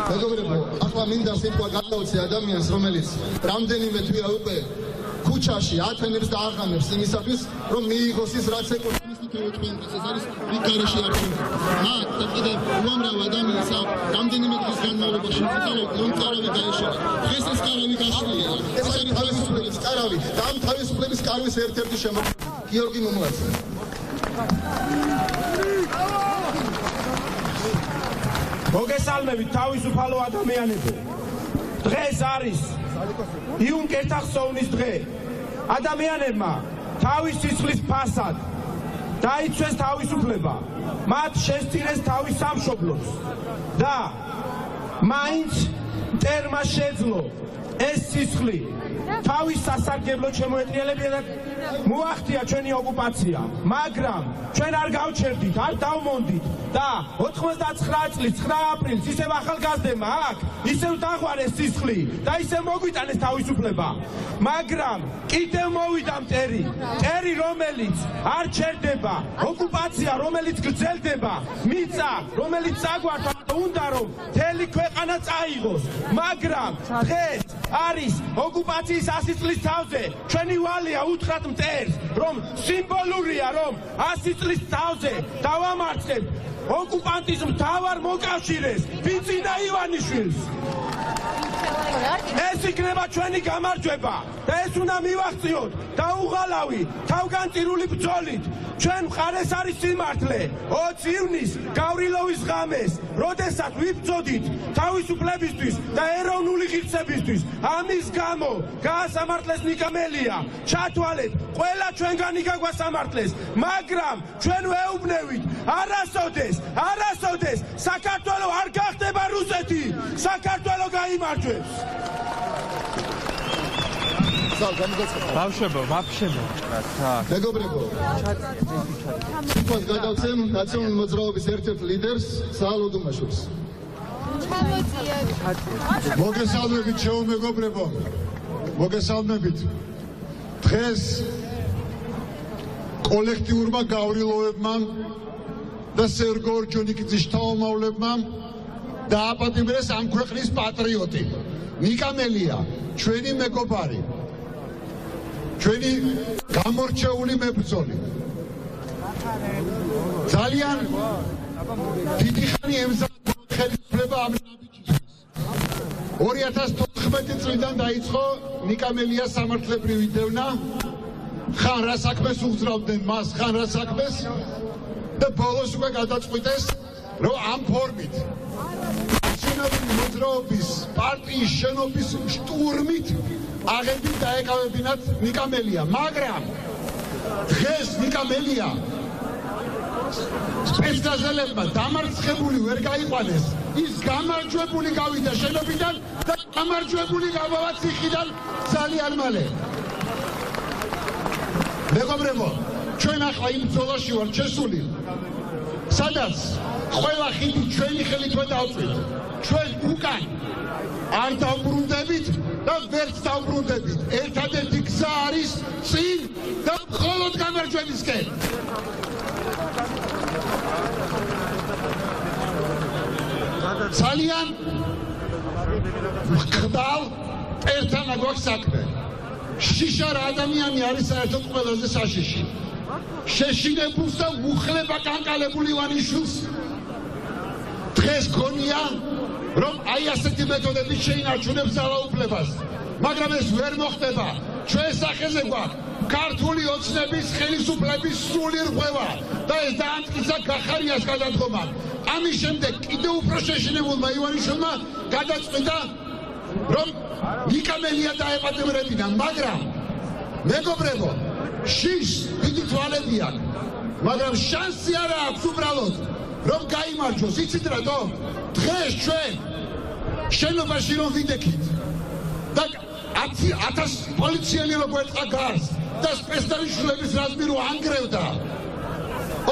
მეგობრებო, ახლა მინდა სიტყვა გადავცე ადამიანს, რომელიც რამდენიმე თვეა უკვე ქუჩაში ათენებს და აღამებს იმისათვის, რომ მიიღოს ის რაც ეკონომისტი თეორიით ეს არის რიგგარეშე არჩევნები. მათ და კიდევ უამრავ ადამიანს რამდენიმე დღის განმავლობაში ვუწევთ, რომ კარავი გაეშალა. დღეს ეს კარავი გაშლილია. ეს არის თავისუფლების კარავი და ამ თავისუფლების კარვის ერთ-ერთი შემოქმედი გიორგი მომლაძე. მოგესალმებით თავისუფალო ადამიანებო. დღეს არის იუნკერთა ხსოვნის დღე. ადამიანებმა თავის სისხლის ფასად დაიცვეს თავისუფლება. მათ შესწირეს თავის სამშობლოს და მაინც მტერმა შეძლო ეს სისხლი თავის სასარგებლოდ შემოეტრიალებინა და მოახდია ჩვენი ოკუპაცია, მაგრამ ჩვენ არ გავჩერდით, არ დავმონდით და 99 წლის 9 აპრილს ისევ ახალგაზრდებმა აქ ისევ დაღვარეს სისხლი და ისევ მოგვიტანეს თავისუფლება, მაგრამ კიდევ მოვიდა მტერი, რომელიც არ ჩერდება, ოკუპაცია, რომელიც გრძელდება, მიწა, რომელიც წაგვარდა და უნდა რომ მთელი ქვეყანა წაიღოს, მაგრამ დღეს არის ოკუპაციის 100 წლის თავზე, ჩვენი ვალია უთხრათ მტერს, რომ სიმბოლურია, რომ 100 წლის თავზე დავამარცხებთ ოკუპანტის მთავარ მოკავშირეს, ბიძინა ივანიშვილს. ეს იქნება ჩვენი გამარჯვება და ეს უნდა მივახციოთ დაუღალავი თავგანწირული ბრძოლით. ჩვენ მხარეს არის სიმართლე. 20 ივნისს გავრილოვის ღამეს, როდესაც ვიბრძოდით თავისუფლებისთვის და ეროვნული ღირსებისთვის, ამის გამო გაასამართლეს ნიკამელია. ჩათვალეთ, ყველა ჩვენგანი გაგვასამართლეს, მაგრამ ჩვენ ვეუბნევით, არასოდეს საქართველო არ გახდება რუსეთი, საქართველო გაიმარჯვებს. ბავშვებო, მეგობრებო, სიტყვას გადავცემ ნაციონალური მოძრაობის ერთ-ერთ ლიდერს, საალ ოდუმაშვილს. მოგესალმებით ჩემო მეგობრებო მოგესალმებით დღეს კოლექტიურმა გავრილოვებმა და სერგო ორჯონიკიძის შთამომავლებმა დააპატიმრეს ამ ქვეყნის პატრიოტი ნიკა მელია ჩვენი მეგობარი ჩვენი გამორჩეული მებრძოლი ძალიან დიდი ხანი ემზადა ხელისუფლება ამ ნაბიჯისთვის 2014 წლიდან დაიწყო ნიკა მელიას სამართლებრივი დევნა ხან რა საქმეს უძრავდნენ მას ხან რა საქმეს და ბოლოს უკვე გადაწყვიტეს რომ ამ ფორმით შენობის მოძრაობის პარტიის შენობის შტურმით აღებით დაეკავებინათ ნიკა მელია მაგრამ დღეს ნიკა მელია სპეცდაზელებმა დამარცხებული ვერ გაიყვანეს ის გამარჯვებული გავიდა შენობიდან და გამარჯვებული გავავა ციხიდან ძალიან მალე მეგობრებო ჩვენ ახლა იმ ბრძოლაში ვართ შესული სადაც ყველა ხიდი ჩვენი ხელით დავწვით ჩვენ უკან არ დავბრუნდებით და ვერც დავბრუნდებით ერთადერთი გზა არის წინ და მხოლოდ გამარჯვებისკენ ძალიან მყდალ ერთანა გვაქვს საქმე შიშა რა ადამიანი არის საერთოდ ყველაზე საშიში შეშინებულს და მუხლება კანკალებული ვანიშვილს დღეს გონია რომ აი ასეთი მეთოდებით შეინარჩუნებს ძალაუფლებას მაგრამ ეს ვერ მოხდება ჩვენ სახეზე გვაქვს ქართული ოცნების ხელისუფლების სრული რღვევა და ეს დაამტკიცა გახარიას გადადგომამ ამის შემდეგ კიდევ უფრო შეშინებულმა ივანიშვილმა გადაწყვიტა რომ ნიკა მელია დაეპატიმრებინა მაგრამ მეგობრებო შიშს დიდი თვალები აქვს მაგრამ შანსი არ აქვს უბრალოდ რომ გაიმარჯვოს იცით რატომ დღეს ჩვენ შენობაში რომ ვიდექით და 1000 პოლიციელი რო გვერწყა გარს და სპეცდანიშვილების რაზმი რო ანგრევდა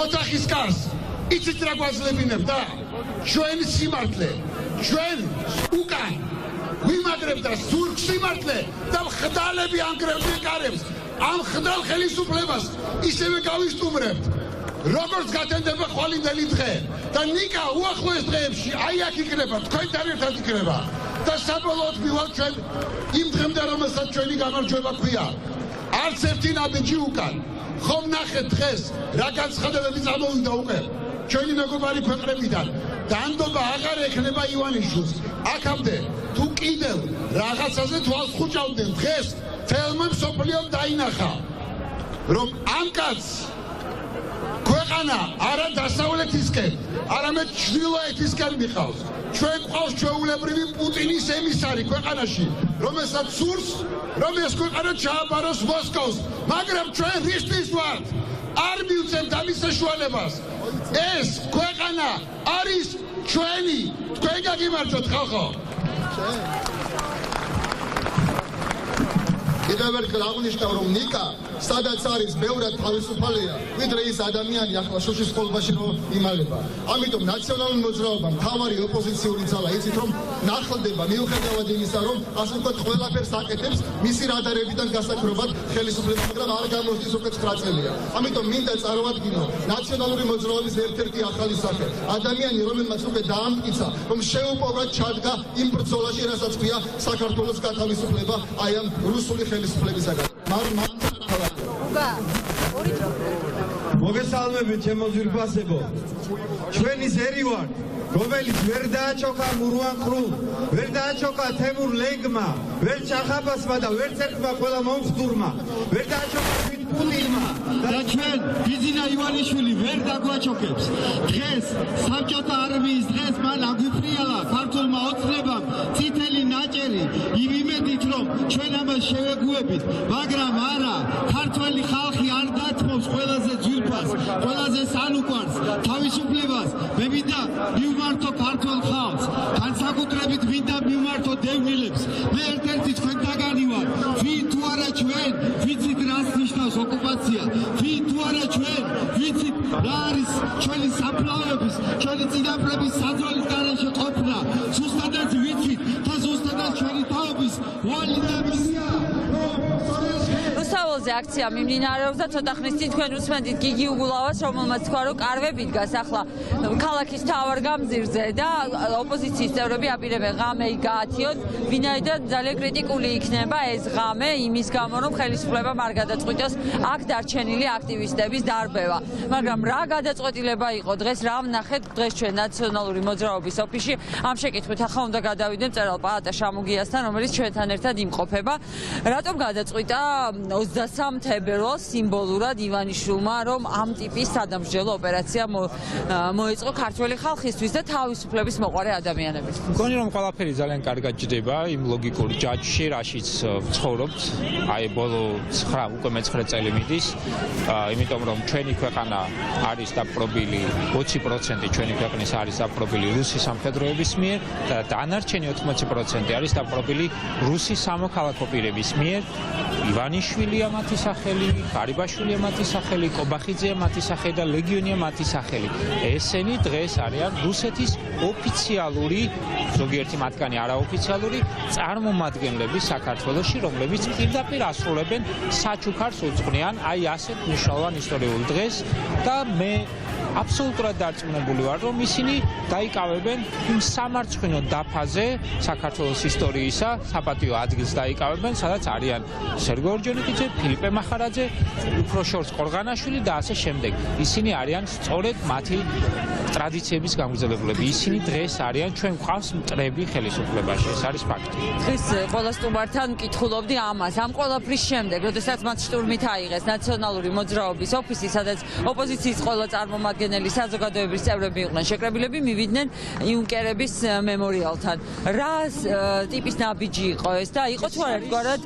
ოთახის კარს იცით რა გვაძლებინებდა ჩვენ სიმართლე ჩვენ უკან ვიმაგრებდა სურგ სიმართლე და ხდალები ანგრევდნენ კარებს ამ ხდალ ხელისუფლებას ისევე გავისტუმრებთ როგორც გათენდება ხვალინდელი დღე და ნიკა უახლოეს დღეებში აი აქ იქნება თქვენთან ერთად იქნება და საბოლოოდ მივალთ ჩვენ იმ დღემდე რომელსაც ჩვენი გამარჯვება ქვია არც ერთი ნაბიჯი უკან ხომ ნახეთ დღეს რა განცხადებები წამოვიდა უკვე ჩვენი მეგობარი ქვეყნებიდან დანდობა აღარ ექნება ივანიშვილს აქამდე თუ კიდევ რაღაცაზე თვალს ხუჭავდნენ დღეს თელმა მსოფლიომ დაინახა რომ ამ კაცს ქვეყანა არა დასავლეთისკენ არამედ ჩრდილოეთისკენ მიყავს ჩვენ ყავს ჩვეულებრივი პუტინის ემისარი ქვეყანაში რომელსაც სურს რომ ეს ქვეყანა ჩააბაროს მოსკოვს მაგრამ ჩვენ რისთვის ვართ არ მივცემთ ამის საშუალებას ეს ქვეყანა არის ჩვენი თქვენ გაგიმარჯვოთ ხალხო კიდევ ერთხელ აღნიშნავ რომ ნიკა სადაც არის ბევრად თავისუფალია ვიდრე ის ადამიანი ახლა შუშის ხოლბაში რომ იმალება ამიტომ ნაციონალური მოძრაობა მთავარი ოპოზიციური ძალა იცით რომ ნახლდება მიუხედავად იმისა რომ ასე ვთქვათ ყველაფერს აკეთებს მისი რადარებიდან გასაქრობად ხელისუფლება მაგრამ არ გამოსდის უკვე 9 წელია ამიტომ მინდა წაროვადგინო ნაციონალური მოძრაობის ერთ-ერთი ახალი სახე ადამიანი რომელმაც უკვე დაამტკიცა რომ შეუპოვრად ჩადგა იმ ბრძოლაში რასაც ქვია საქართველოს გათავისუფლება აი ამ რუსული ხელისუფლებისაგან მოგესალმებით ჩემო ძვირფასებო ჩვენი ზერი ვარ რომელიც ვერ დააჩოქა მურვან ყრუმ ვერ დააჩოქა თემურ ლენგმა ვერ ჩახაბასმა და ვერ წერტმა ყველა მომხდურმა ვერ დააჩოქა პუტინმა და ჩვენ ბიზინა ივანიშვილი ვერ დაგვაჩოქებს დღეს საბჭოთა არმიის დღეს მან აგვიფრიალა ქართულმა ოცნებამ წითელი ნაჭერი იმ იმედით რომ ჩვენ ამას შევეგუებით მაგრამ არა ქართველი ხალხი არ დათმობს ყველაზე ძვირფას ყველაზე სანუკვარს თავისუფლებას მე მინდა მივმართო ქართულ ხალხს განსაკუთრებით მინდა მივმართო დევნილებს მე ერთ-ერთი თქვენთაგანი ვარ ვინ თუ არა ჩვენ ვიცით რას ნიშნავს ოკუპაცია ვინ თუ არა ჩვენ ვიცით რა არის ჩვენი საფლავების ჩვენი წინაპრების საძვალის გარეშე ყოფნა აქცია მიმდინარეობს და ცოტა ხნის წინ თქვენ უსმენთ გიგი უგულავას, რომელმაც თქვა, რომ კარვები დგას ახლა ქალაქის მთავარ გამზირზე და ოპოზიციის წევრები აპირებენ ღამე გაათიოთ, ვინაიდან ძალიან კრიტიკული იქნება ეს ღამე იმის გამო, რომ ხელისუფლებამ არ გადაწყვიტოს აქ დარჩენილი აქტივისტების დარბევა. მაგრამ რა გადაწყვეტილება იყო დღეს, რა ვნახეთ დღეს ჩვენ ნაციონალური მოძრაობის ოფისში, ამ შეკითხვით ახლა უნდა გადავიდეთ მწერალ პაატა შამუგიასთან, რომელიც ჩვენთან ერთად იმყოფება. რატომ გადაწყვიტა 23 თებერვალს სიმბოლურად ივანიშვილმა, რომ ამ ტიპის სადამსჯელო ოპერაცია მოეწყო ქართველი ხალხისთვის და თავისუფლების მოყვარე ადამიანებისთვის? მგონი რომ ყველაფერი ძალიან კარგად ჯდება იმ ლოგიკურ ჯაჭვში, რაშიც ცხოვრობთ. აი ბოლო 9 უკვე მე-9 წელი მიდის, იმიტომ რომ ჩვენი ქვეყანა არის დაპყრობილი 20% ჩვენი ქვეყნის არის დაპყრობილი რუსის სამხედროების მიერ და დანარჩენი 80% არის დაპყრობილი რუსის სამოქალაქო პირების მიერ. ივანიშვილია მათი სახელი, გარიბაშვილია მათი სახელი, კობახიძეა მათი სახელი და ლეგიონია მათი სახელი. ესენი დღეს არიან რუსეთის ოფიციალური, ზოგიერთი მათგანი არაოფიციალური წარმომადგენლები საქართველოში, რომლებიც პირდაპირ ასრულებენ საჩუქარს უძღვნიან აი ასეთ მნიშვნელოვან ისტორიულ დღეს და მე აბსოლუტურად დარწმუნებული ვარ, რომ ისინი დაიკავებენ იმ სამარცხვინო დაფაზე საქართველოს ისტორიისა, საპატიო ადგილს დაიკავებენ, სადაც არიან სერგო ორჯონიკიძე, ფილიპე მახარაძე, უფროშორს ყორღანაშვილი და ასე შემდეგ. ისინი არიან სწორედ მათი ტრადიციების გამგრძელებულები. ისინი დღეს არიან ჩვენ გვყავს მტრები ხელისუფლებაში. ეს არის ფაქტი. დღეს ყველა სტუმართან მკითხულობდი ამას. ამ ყველაფრის შემდეგ, როდესაც მათ შტურმით აიღეს ნაციონალური მოძრაობის ოფისი, სადაც ოპოზიციის ყველა წარმომადგენელი საზოგადოების წევრები იყვნენ შეკრებილები, მივიდნენ იუნკერების მემორიალთან. რა ტიპის ნაბიჯი იყო ეს და იყო თუ არა ერთგვარად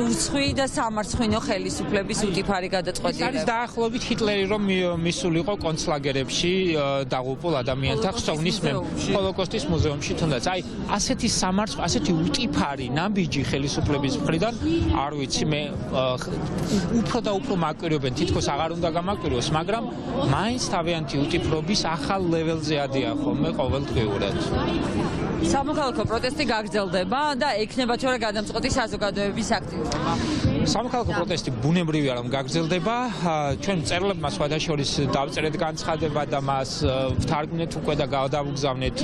უცხოი და სამარცხვინო ხელისუფლების უტიფარი გადაწყვეტილება? არის დაახლოებით ჰიტლერი რომ მისულიყო კონცლაგერებში დაღუპულ ადამიანთა ხსოვნის ჰოლოკოსტის მუზეუმში თუნდაც. აი ასეთი სამარცხვ, ასეთი უტიფარი ნაბიჯი ხელისუფლების მხრიდან არ ვიცი მე უფრო და უფრო მაკვირვებენ, თითქოს აღარ უნდა გამაკვირვოს, მაგრამ მაინც თავიანთი უტიფრობის ახალ ლეველზე ადიან ხოლმე ყოველდღიურად. სამოქალაქო პროტესტი გაგრძელდება და ექნება თუ არა გადამწყვეტი საზოგადოების აქტივობა? სამოქალაქო პროტესტი ბუნებრივია რომ გაგრძელდება. ჩვენ მწერლებმა სხვადასხვა დავწერეთ განცხადება და მას ვთარგმნეთ უკვე და გადავგზავნეთ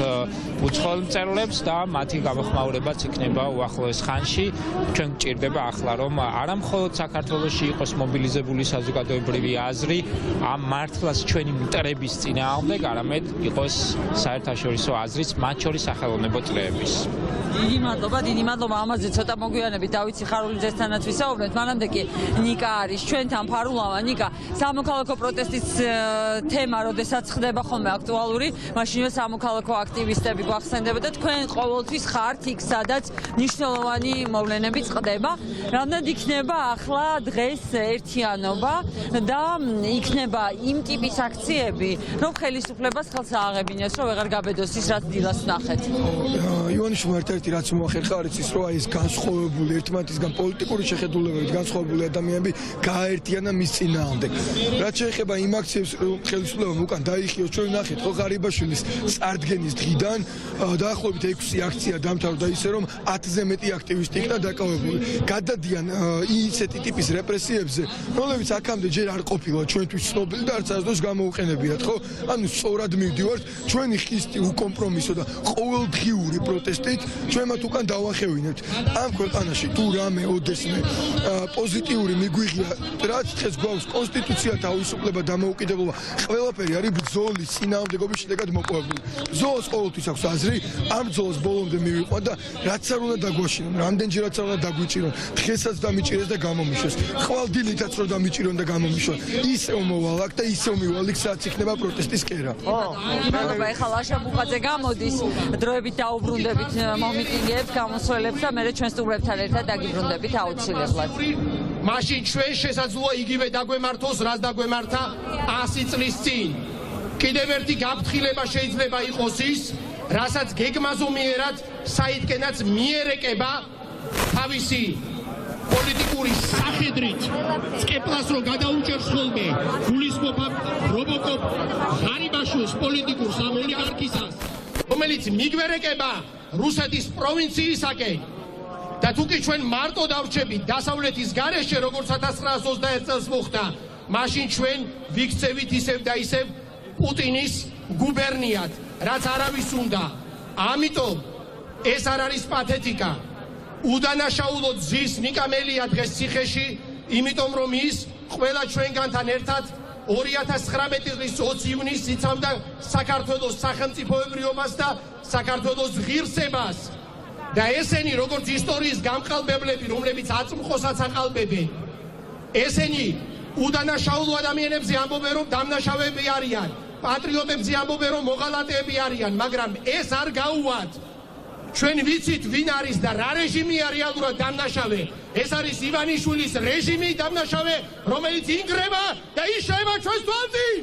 უცხოელ მწერლებს და მათი გამოხმაურებაც იქნება უახლოეს ხანში. ჩვენ გვჭირდება ახლა რომ არა მხოლოდ საქართველოში იყოს მობილიზებული საზოგადოებრივი აზრი ამ მართლაც ჩვენი მტრების წინააღმდეგ, არამედ იყოს საერთაშორისო აზრიც, მათ შორის სახელოვნებო წრეების. დიდი მადლობა ამაზე ცოტა მოგვიანებით დავით სიხარულიძესთანაც ვისაუბრეთ. მანამდე კი ნიკა არის ჩვენთან ფარულავა. ნიკა, სამოქალაქო პროტესტის თემა, როდესაც ხდება ხოლმე აქტუალური, მაშინვე სამოქალაქო აქტივისტები გვახსენდება და თქვენ ყოველთვის ხართ იქ, სადაც მნიშვნელოვანი მოვლენები წყდება. რამდენად იქნება ახლა დღეს ერთიანობა და იქნება იმ ტიპის აქციები, რომ ხელისუფლებას ხელს ააღებინოს, რომ ვეღარ გაბედოს ის, რაც დილას ვნახეთ? ივანიშვილმა ერთ-ერთი რაც მოახერხა არის ის, რომ ეს განსხვავებული ერთმანეთისგან პოლიტიკური შეხედულებებით განსხვავებული ადამიანები გააერთიანა მის წინააღმდეგ. რაც შეეხება იმ აქციებს, ხელისუფლებამ უკან დაიხიოს, ჩვენ ვნახეთ ხო ღარიბაშვილის წარდგენის დღიდან დაახლოებით 6 აქცია დამთავრდა ისე, რომ 10-ზე მეტი აქტივისტი იქნა დაკავებული. გადადიან ისეთი ტიპის რეპრესიებზე, რომლებიც აქამდე ჯერ არ ყოფილა ჩვენთვის ცნობილი და არც არასდროს გამოუყენებიათ, ხო? ანუ სწორად მივდივართ ჩვენი ხისტი უკომპრომისო და ყოველდღიური პროტესტით ჩვენ მათ უკან დავახევინებთ. ამ ქვეყანაში თუ რამე ოდესმე პოზიტიური მიგვიღია, რაც დღეს გვაქვს კონსტიტუცია, თავისუფლება, დამოუკიდებლობა, ყველაფერი არის ბრძოლის წინააღმდეგობის შედეგად მოპოვებული. ბრძოლას ყოველთვის აქვს აზრი, ამ ბრძოლას ბოლომდე მივიყვან და რაც არ უნდა დაგვაშინონ, რამდენჯერაც არ უნდა დაგვიჭირონ, დღესაც დამიჭირეს და გამომიშვეს. ხვალდილითაც რომ დამიჭირონ და გამომიშვან, ისევ მოვალ აქ და ისევ მივალ იქ, სადაც იქნება პროტესტის კერა. მადლობა. ეხლა ლაშა ბუხაძე გამოდის, დროებით დაუბრუნდებით მომიტინგეებს, გამოსვლელებს და მე ჩვენ სტუმრებთან ერთად დაგიბრუნდებით აუცილებლად. მაშინ ჩვენ შესაძლოა იგივე დაგვემართოს, რაც დაგვემართა 100 წლის წინ. კიდევ ერთი გაფრთხილება შეიძლება იყოს ის, რასაც გეგმაზომიერად საიდკენაც მიერეკება თავისი პოლიტიკური სახედრით წკეპლას რო გადაუჭერს ხოლმე გულისხმობა რობოკოპ ღარიბაშვილს პოლიტიკურ სამოლიგარქისას, რომელიც მიგვერეკება რუსეთის პროვინციისაკენ და თუ კი ჩვენ მარტო დავრჩებით დასავლეთის გარეშე, როგორც 1921 წელს მოხდა, მაშინ ჩვენ ვიქცევით ისევ და ისევ პუტინის გუბერნიად, რაც არავის უნდა. ამიტომ ეს არ არის პათეტიკა. უდანაშაულოდ ზის ნიკა მელია დღეს ციხეში, იმიტომ რომ ის ყველა ჩვენგანთან ერთად 2019 წლის 20 ივნისს იცავდა საქართველოს სახელმწიფოებრიობას და საქართველოს ღირსებას. და ესენი როგორც ისტორიის გამყალბებლები, რომლებიც აწმყოსაც აყალბებენ, ესენი უდანაშაულო ადამიანებზე ამბობენ, რომ დამნაშავეები არიან, პატრიოტებზე ამბობენ, რომ მოღალატეები არიან, მაგრამ ეს არ გაუვათ. ჩვენ ვიცით ვინ არის და რა რეჟიმია რეალურად დამნაშავე. ეს არის ივანიშვილის რეჟიმი დამნაშავე, რომელიც ინგრევა და იშევა ჩვენს თვალწინ.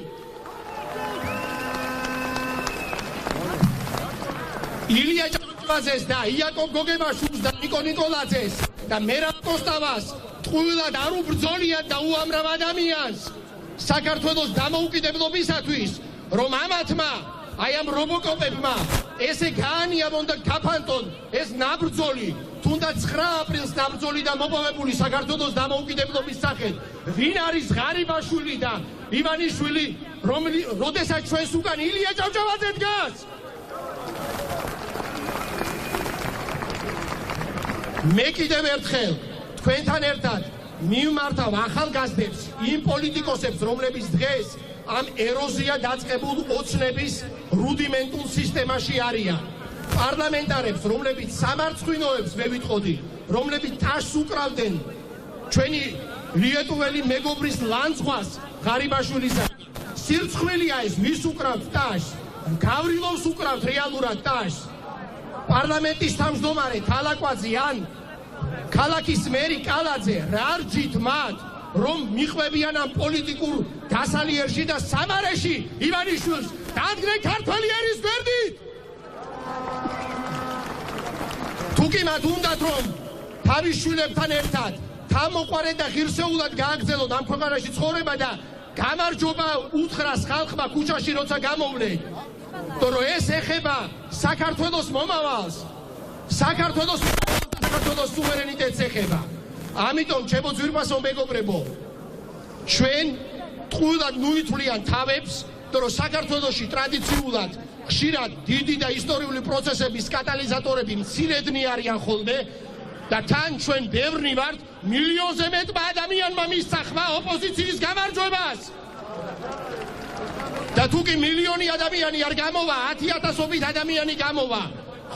ილია ჭავჭავაძეს და იაკობ გოგებაშვილს და ნიკო ნიკოლაძეს და მერაბ კოსტავას ტყუილად არ უბრძოლიან და უამრავ ადამიანს საქართველოს დამოუკიდებლობისათვის, რომ ამათმა აი ამ რობოკოპებმა ესე გაანიავონ და გაფანტონ ეს ნაბრძოლი, თუნდაც 9 აპრილს ნაბრძოლი და მოპოვებული საქართველოს დამოუკიდებლობის სახით. ვინ არის ღარიბაშვილი და ივანიშვილი, როდესაც ჩვენს უკან ილია ჭავჭავაძე დგას? მე კიდევ ერთხელ თქვენთან ერთად მივმართავ ახალგაზრდებს, იმ პოლიტიკოსებს, რომლებიც დღეს ამ ეროზია დაწყებულ ოცნების რუდიმენტულ სისტემაში არიან. პარლამენტარებს, რომლებიც სამარცხვინოებს მე ვიტყოდი, რომლებიც ტაშს უკრავდნენ ჩვენი ლიეტუველი მეგობრის ლანძღვას ღარიბაშვილისა. სირცხვილია ეს, ვის უკრავთ ტაშს? გავრილოვს უკრავთ რეალურად ტაშს. პარლამენტის თავმჯდომარე თალაკვაძე ან ქალაქის მერი კალაძე რა რჯით მათ, რომ მიყვებიან ამ პოლიტიკურ დასალიერში და სამარეში ივანიშვილს დადგნენ ქართველი ერის გვერდით. თუ კი მათ უნდათ, რომ თავის შვილებთან ერთად თავმოყვარე და ღირსეულად გააგრძელონ ამ ქვეყანაში ცხოვრება და გამარჯობა უთხრას ხალხმა ქუჩაში როცა გამოვლენ, რომ ეს ეხება საქართველოს მომავალს, საქართველოს სუვერენიტეტს ეხება. ამიტომ ჩემო ძვირფასო მეგობრებო, ჩვენ ტყუილად ნუითვლიან თავებს, რომ საქართველოში ტრადიციულად ხშირად დიდი და ისტორიული პროცესების კატალიზატორები მცირედნი არიან ხოლმე და თან ჩვენ ბევრნი ვართ, მილიონზე მეტმა ადამიანმა მისცა ხმა ოპოზიციის გამარჯვებას. და თუ კი მილიონი ადამიანი არ გამოვა, 10,000-ობით ადამიანი გამოვა,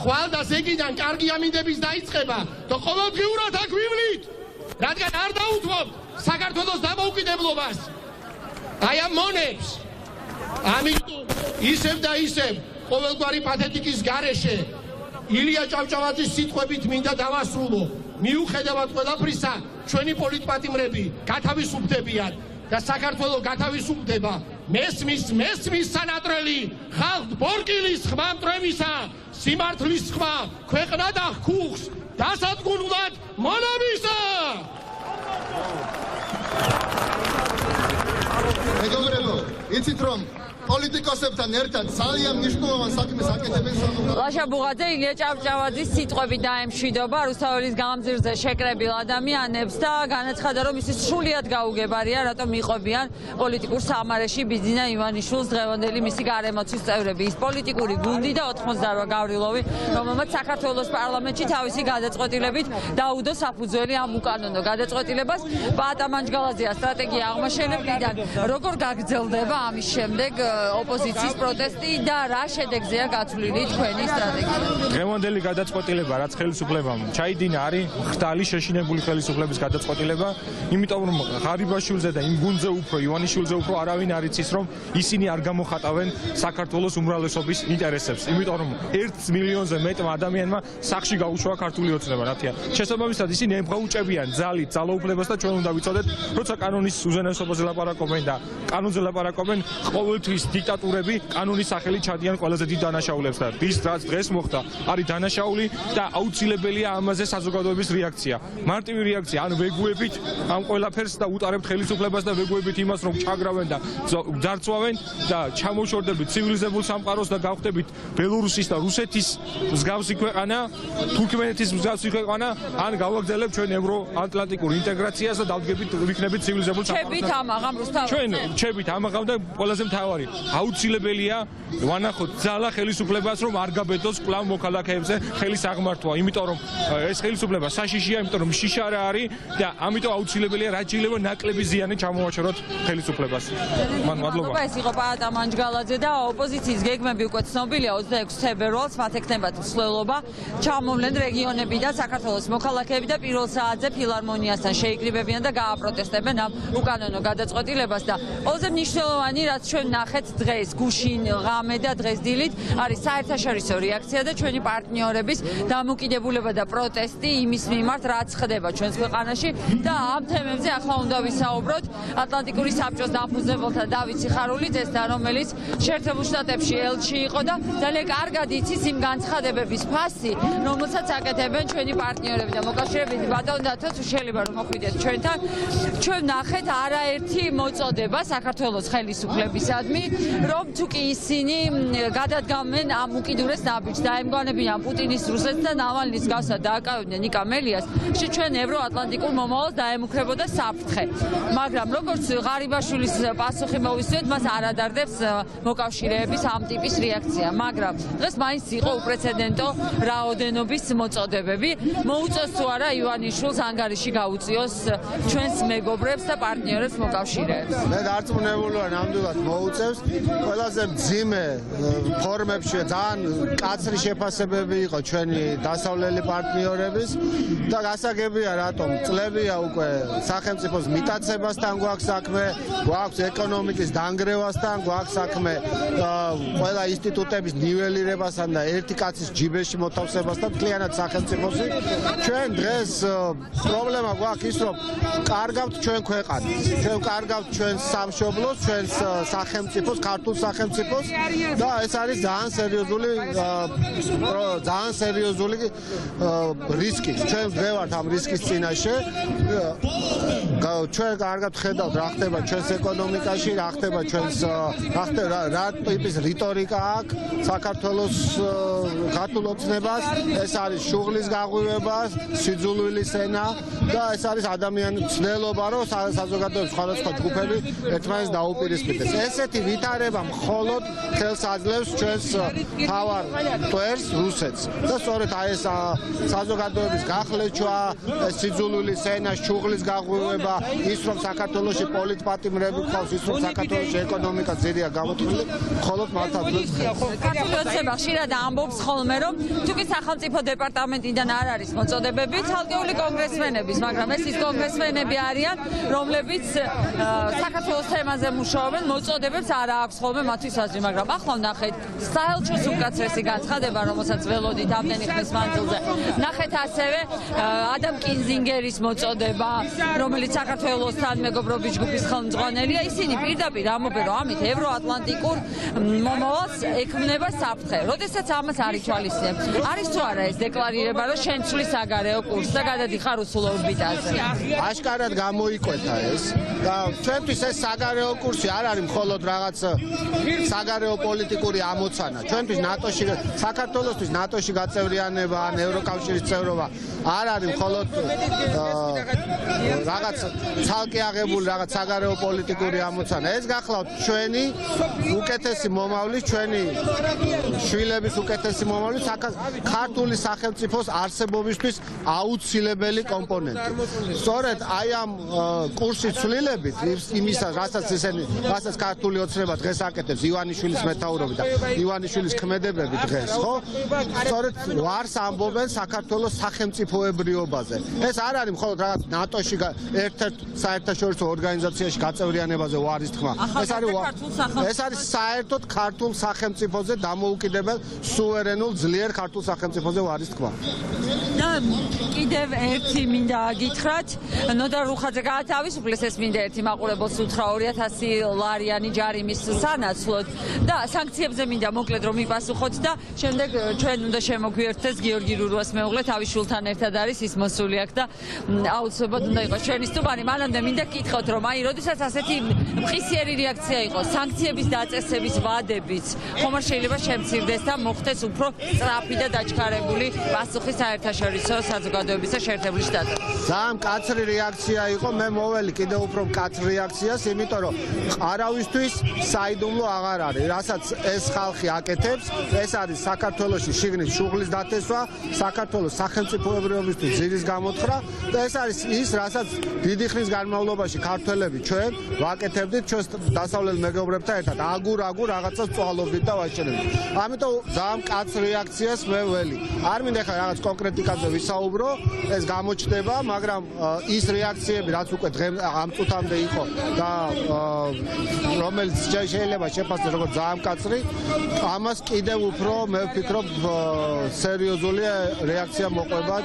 ხვალ და ზეგიდან კარგი ამინდების დაიწყება და ყოველდღიურად აქ ვივლით, რადგან არ დაუთმობთ საქართველოს დამოუკიდებლობას აი ამ მონებს. ამიტომ ისევ და ისევ ყოველგვარი პათეტიკის გარეშე ილია ჭავჭავაძის სიტყვებით მინდა დავასრულო. მიუხედავად ყველაფრისა, ჩვენი პოლიტპატიმრები გათავისუფლდებიან და საქართველო გათავისუფლდება. მესმის სანატრელი ხალხ ბორკილის ხმა მტრევისა, სიმართლის ხმა ქვეყნა და ხუხს დასადგუნულად მონებისა. მეგობრებო, იცით რომ პოლიტიკოსებთან ერთად ძალიან მნიშვნელოვან საქმეს აკეთებენ სამოქალაქო. ლაშა ბუღაძე ილია ჭავჭავაძის სიტყვები დაემშვიდობა რუსთაველის გამზირზე შეკრებილ ადამიანებს და განაცხადა, რომ ისიც სრულიად გაუგებარია, რატომ იყვებიან პოლიტიკურ სამარეში ბიძინა ივანიშვილს დღევანდელი მისი გარემოცვის წევრები. ის პოლიტიკური გუნდი და 88 გავრილოვი, რომელმაც საქართველოს პარლამენტში თავისი გადაწყვეტილებით დაუდო საფუძველი ამ უკანონო გადაწყვეტილებას. პაატა მანჯგალაძეა სტრატეგია აღმაშენებლიდან. როგორ გაგრძელდება ამის შემდეგ ოპოზიციის პროტესტი და რა შედეგზეა გათვლილი თქვენი სტრატეგია? დღევანდელი გადაწყვეტილება, რაც ხელისუფლებამ ჩაიდინა, არის ხრტალი შეშინებული ხელისუფლების გადაწყვეტილება, იმიტომ რომ ღარიბაშვილზე და იმ გუნდზე უფრო, ივანიშვილზე უფრო არავინ არ იცის, რომ ისინი არ გამოხატავენ საქართველოს უმრავლესობის ინტერესებს, იმიტომ რომ 1 მილიონზე მეტმა ადამიანმა სახში გაუშვა ქართული ოცნება, რათია. შესაბამისად ისინი ემღაუჭებიან ძალით ძალაუფლებას და ჩვენ უნდა ვიცოდეთ, როცა კანონის უზენაესობაზე ლაპარაკობენ და კანონზე ლაპარაკობენ, ყოველთვის დიქტატურები კანონის სახელით ჩადიან ყველაზე დიდ დანაშაულებს და ის რაც დღეს მოხდა არის დანაშაული და აუცილებელია ამაზე საზოგადოების რეაქცია. მარტივი რეაქცია, ანუ ვეგუებით ამ ყველაფერს და უტარებთ ხელისუფლებას და ვეგუებით იმას რომ ჩაგრავენ და ძარცვავენ და ჩამოშორდებით ცივილიზებულ სამყაროს და გავხდებით ბელორუსის და რუსეთის მსგავსი ქვეყანა, თურქმენეთის მსგავსი ქვეყანა, ან გავაგრძელებთ ჩვენ ევროატლანტიკურ ინტეგრაციას და დავდგებით ვიქნებით ცივილიზებულ სამყაროსთან. ჩვენ ჩებით ამაღამ და ყველაზე მთავარი აუცილებელია ვანახოთ ძალა ხელისუფლებას რომ არ გაბედოს კვლავ მოქალაქეებზე ხელის აღმართვა, იმიტომ რომ ეს ხელისუფლება საშიშია, იმიტომ რომ შიშარა არის და ამიტომ აუცილებელია რაც შეიძლება ნაკლები ზიანი ჩამოვაჩეროთ ხელისუფლებას. მადლობა. ეს იყო პაატა მანჯგალაძე და ოპოზიციის გეგმები უკვე ცნობილია 26 თებერვალს მათ ექნებათ მსვლელობა ჩამოვლენ რეგიონები და საქართველოს მოქალაქეები და პირველ საათზე ფილარმონიასთან შეიკრიბებიან და გააპროტესტებენ ამ უკანონო გადაწყვეტილებას და ყველაზე მნიშვნელოვანი რაც ჩვენ ნახეთ დღეს გუშინ ღამე და დღეს დილით არის საერთაშორისო რეაქცია და ჩვენი პარტნიორების დამოკიდებულება და პროტესტი იმის მიმართ რაც ხდება ჩვენს ქვეყანაში და ამ თემებზე ახლა უნდა ვისაუბროთ ატლანტიკური საბჭოს დამფუძნებელთან დავით სიხარულიძესთან რომელიც შეერთებულ შტატებში ელჩი იყო და ძალიან კარგად იცის იმ განცხადებების ფასი რომელსაც აკეთებენ ჩვენი პარტნიორები და მოკავშირეები ბატონ დათოს შეიძლება რომ მოხვიდეთ ჩვენთან ჩვენ ნახეთ არაერთი მოწოდება საქართველოს ხელისუფლებისადმი რომ თუ კი ისინი გადადგამენ ამ უკიდურეს ნაბიჯს და ემგვანებიან პუტინის რუსეთს და ნავალნის გასა დააკავებდნენ ნიკა მელიას ჩვენ ევროატლანტიკურ მომავალს დაემუქრებოდა საფრთხე მაგრამ როგორც ღარიბაშვილის პასუხი მოვისმენთ მას არ ადარდებს მოკავშირეების ამ ტიპის რეაქცია მაგრამ დღეს მაინც იყო უპრეცედენტო რაოდენობის მოწოდებები მოუწევს თუ არა ივანიშვილს ანგარიში გაუწიოს ჩვენს მეგობრებს და პარტნიორებს მოკავშირეებს მე დარწმუნებული ვარ ნამდვილად მოუწევს ყველაზე მძიმე ფორმებში ძალიან კაცრი შეფასებები იყო ჩვენი დასავლელი პარტნიორების და გასაგებია რატომ წლებია უკვე სახელმწიფოს მიტაცებასთან გვაქვს საქმე გვაქვს ეკონომიკის დანგრევასთან გვაქვს საქმე ყველა ინსტიტუტების ნიველირებასთან და ერთი კაცის ჯიბეში მოთავსებასთან მთლიანად სახელმწიფოსი ჩვენ დღეს პრობლემა გვაქვს ის რომ კარგავთ ჩვენ ქვეყანას ჩვენ კარგავთ ჩვენ სამშობლოს ჩვენ სახელმწიფოს ქართულ სახელმწიფოს და ეს არის ძალიან სერიოზული რისკი ჩვენ ვდევართ ამ რისკის წინაშე ჩვენ კარგად ხედავთ რა ხდება ჩვენს ეკონომიკაში რა ხდება ჩვენს რა ტიპის რიტორიკა აქვს საქართველოს ქართულ ოცნებას ეს არის შუღლის გაღვივება სიძულვილის ენა და ეს არის ადამიანის ცნელობა რომ საზოგადოების სხვადასხვა ჯგუფები ერთმანეთს დაუპირისპირდეს ესეთი ვითარება მხოლოდ ხელს აძლევს ჩვენს თავარ მტვერს რუსეთს და სწორედ აი ეს საზოგადოების გახლეჩვა სიძულვილის ენა შუღლის გაღვივება ის რომ საქართველოში პოლიტპატიმრები ყავს ის რომ საქართველოში ეკონომიკა ძირია გამოთვლილი მხოლოდ მათ აძლევს ხელს ქართულოცნება ხშირად ამბობს ხოლმე რომ თუკი სახელმწიფო დეპარტამენტიდან არ არის მოწოდებები ცალკეული კონგრესმენების მაგრამ ეს ის კონგრესმენები არიან რომლებიც საქართველოს თემაზე მუშაობენ მოწოდებებს არ აქვს ხოლმე მათთვის აზრი მაგრამ ახლა ნახეთ საელჩოს უკაცრესი განცხადება რომელსაც ველოდით ამდენი ხნის მანძილზე ნახეთ ასევე ადამ კინზინგერის მოწოდება რომელიც საქართველოსთან მეგობრობის ჯგუფის ხელმძღვანელია ისინი პირდაპირ ამბობენ რომ ამით ევროატლანტიკურ მომავალს ექმნება საფრთხე როდესაც ამას არ ითვალისწინებ არის თუ არა ეს დეკლარირება რომ შეცვლის საგარეო კურსს და გადადიხარ რუსულ ორბიტაზე აშკარად გამოიკვეთა ეს და ჩვენთვის ეს საგარეო კურსი არ არის მხოლოდ რაღაც საგარეო პოლიტიკური ამოცანა ჩვენთვის ნატოში საქართველოსთვის ნატოში გაწევრიანება ან ევროკავშირის წევრობა არ არის მხოლოდ რაღაც ცალკე აღებული რაღაც საგარეო პოლიტიკური ამოცანა ეს გახლავთ ჩვენი უკეთესი მომავლის ჩვენი შვილების უკეთესი მომავლის ქართული სახელმწიფოს არსებობისთვის აუცილებელი კომპონენტი სწორედ აი ამ კურსის ცვლილებით იმისაც რასაც ქართული ოცნება დღეს აკეთებს ივანიშვილის მეთაურობით და ივანიშვილის ქმედებები დღეს ხო სწორედ ვარს ამბობენ საქართველოს სახელმწიფოებრიობაზე ეს არ არის მხოლოდ რაღაც ნატოში ერთ-ერთ საერთაშორისო ორგანიზაციაში გაწევრიანებაზე ვარის თქმა ეს არის საერთოდ ქართულ სახელმწიფოზე დამოუკიდებელ სუვერენულ ძლიერ ქართულ სახელმწიფოზე ვარის თქმა და კიდევ ერთი მინდა გითხრათ ნოდარ რუხაძე გაათავისუფლეს ეს მინდა ერთი მაყურებელს უთხრა 2000 ლარიანი ჯარიმი იმის სანაცვლოდ და სანქციებზე მინდა მოკლედ რომ მიპასუხოთ და შემდეგ ჩვენ უნდა შემოგვიერთდეს გიორგი რურუას მეუღლე თავის შულთან ერთად არის ის მოსული აქ და აუცილებლად უნდა იყოს ჩვენი სტუმარი. მანამდე მინდა გითხრათ რომ აი როდესაც ასეთი მყისიერი რეაქცია იყო სანქციების დაწესების ვადებით ხომ არ შეიძლება შემცირდეს და მოხდეს უფრო სწრაფი და დაჩქარებული პასუხი საერთაშორისო საზოგადოების და შეერთებული შტატების. ძალიან მკაცრი რეაქცია იყო, მე მოველი კიდევ უფრო მკაცრ რეაქციას, იმიტომ რომ არავისთვის საიდუმლო აღარ არის, რასაც ეს ხალხი აკეთებს, ეს არის საქართველოში შიგნით შუღლის დათესვა, საქართველოს სახელმწიფოებრიობისთვის ძირის გამოთხრა და ეს არის ის, რასაც დიდი ხნის განმავლობაში ქართველები ჩვენ ვაკეთებდით ჩვენს დასავლელ მეგობრებთან ერთად, აგურ რაღაცას წვალობდით და ვაჭრებდით. ამიტომ ძალიან მკაცრ რეაქციას მე ველი. არ მინდა ხა რაღაც კონკრეტიკაზე ვისაუბრო, ეს გამოჩნდება, მაგრამ ის რეაქციები, რაც უკვე ამ წუთამდე იყო და რომელიც შეიძლება შეფასდეს როგორც ძალიან მკაცრი, ამას კიდევ უფრო მე ვფიქრობ სერიოზული რეაქცია მოყვება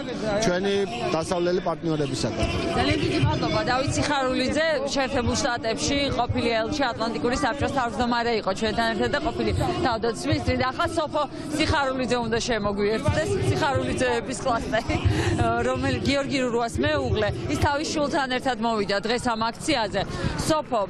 ჩვენი დასავლელი პარტნიორებისაგან. ძალიან დიდი მადლობა დავით სიხარულიძე, შეერთებულ შტატებში ყოფილი ელჩი ატლანტიკური საბჭოს თავმჯდომარე იყო ჩვენთან ერთად და ყოფილი თავდაცვის მინისტრი და ახლა სოფო სიხარულიძე უნდა შემოგვიერთდეს, სიხარულიძეების კლასტერი, რომელიც გიორგი რურუას მეუღლე, ის თავის შულთან ერთად მოვიდა დღეს ამ აქციაზე. სოფო,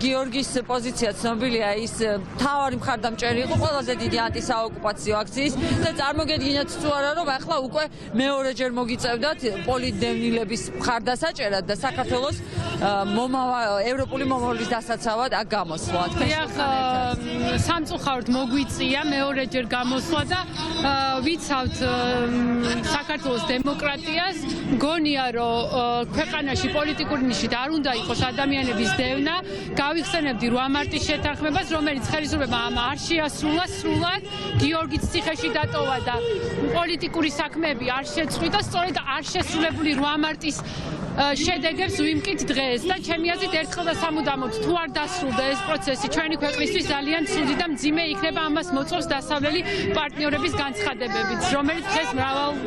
გიორგის პოზიცია ცნობილია, ის მთავარი მხარდამჭერი იყო ყველაზე დიდი ანტისაოკუპაციო აქციის და წარმოგედგინათ თუ არა რომ ახლა უკვე მეორეჯერ მოგიწევდათ პოლიტდევნილების მხარდასაჭერად და საქართველოს ევროპული მომავლის დასაცავად აქ გამოსვლა. დიახ, სამწუხაროდ მოგვიწია მეორეჯერ გამოსვლა და ვიცავთ საქართველოს დემოკრატიას, მგონია რომ ქვეყანაში პოლიტიკური ნიშნით არ უნდა იყოს ადამიანების დევნა, გავიხსენებდი 8 მარტის შეთანხმებას, რომელიც ხელისუფლებამ არ შეასრულა სრულად, გიორგის ციხეში დატოვა და პოლიტიკური საქმეები არ შეწყვიტა, სწორედ არ შესრულებული 8 მარტის შედეგებს ვიმკით დღეს და ჩემი აზრით ერთხელ და სამუდამოდ თუ არ დასრულდა ეს პროცესი ჩვენი ქვეყნისთვის ძალიან ცუდი და მძიმე იქნება ამას მოწევს დასავლელი პარტნიორების განცხადებებით, რომელიც დღეს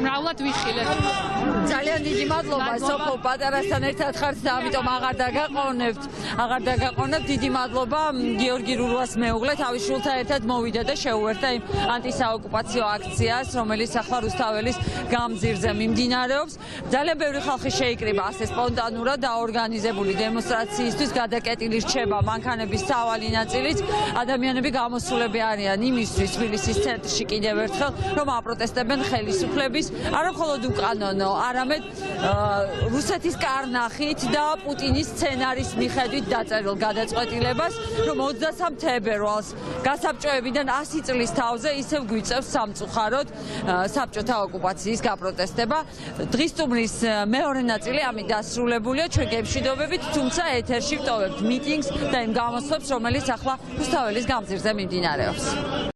მრავლად ვიხილეთ. ძალიან დიდი მადლობა სოფო პატარასთან ერთად ხართ და ამიტომ აღარ დაგაყოვნებთ. დიდი მადლობა გიორგი რურუას მეუღლე თავის შულთან ერთად მოვიდა და შეუერთდა იმ ანტისაოკუპაციო აქციას, რომელიც ახლა რუსთაველის გამზირზე მიმდინარეობს. ძალიან ბევრი ხალხი შეიკრიბა ასე სპონტანურად დაორგანიზებული დემონსტრაციისთვის, გადაკეტილი რჩება მანქანების სავალი ნაწილიც. ადამიანები გამოსულები არიან იმისთვის თბილისის ცენტრში კიდევ ერთხელ, რომ აპროტესტებენ ხელისუფლების არა მხოლოდ უკანონო, არამედ რუსეთის კარნახით და პუტინის სცენარის მიხედვით დაწერილ გადაწყვეტილებას, რომ 23 თებერვალს გასაბჭოებიდან 100 წლის თავზე ისევ გვიწევს სამწუხაროდ საბჭოთა ოკუპაციის გაპროტესტება. დღის სტუმრის მეორე ნაწილი ამით დასრულებულია, ჩვენ გემშვიდობებით, თუმცა ეთერში ვტოვებთ მიტინგს და იმ გამოსვლებს, რომელიც ახლა რუსთაველის გამზირზე მიმდინარეობს.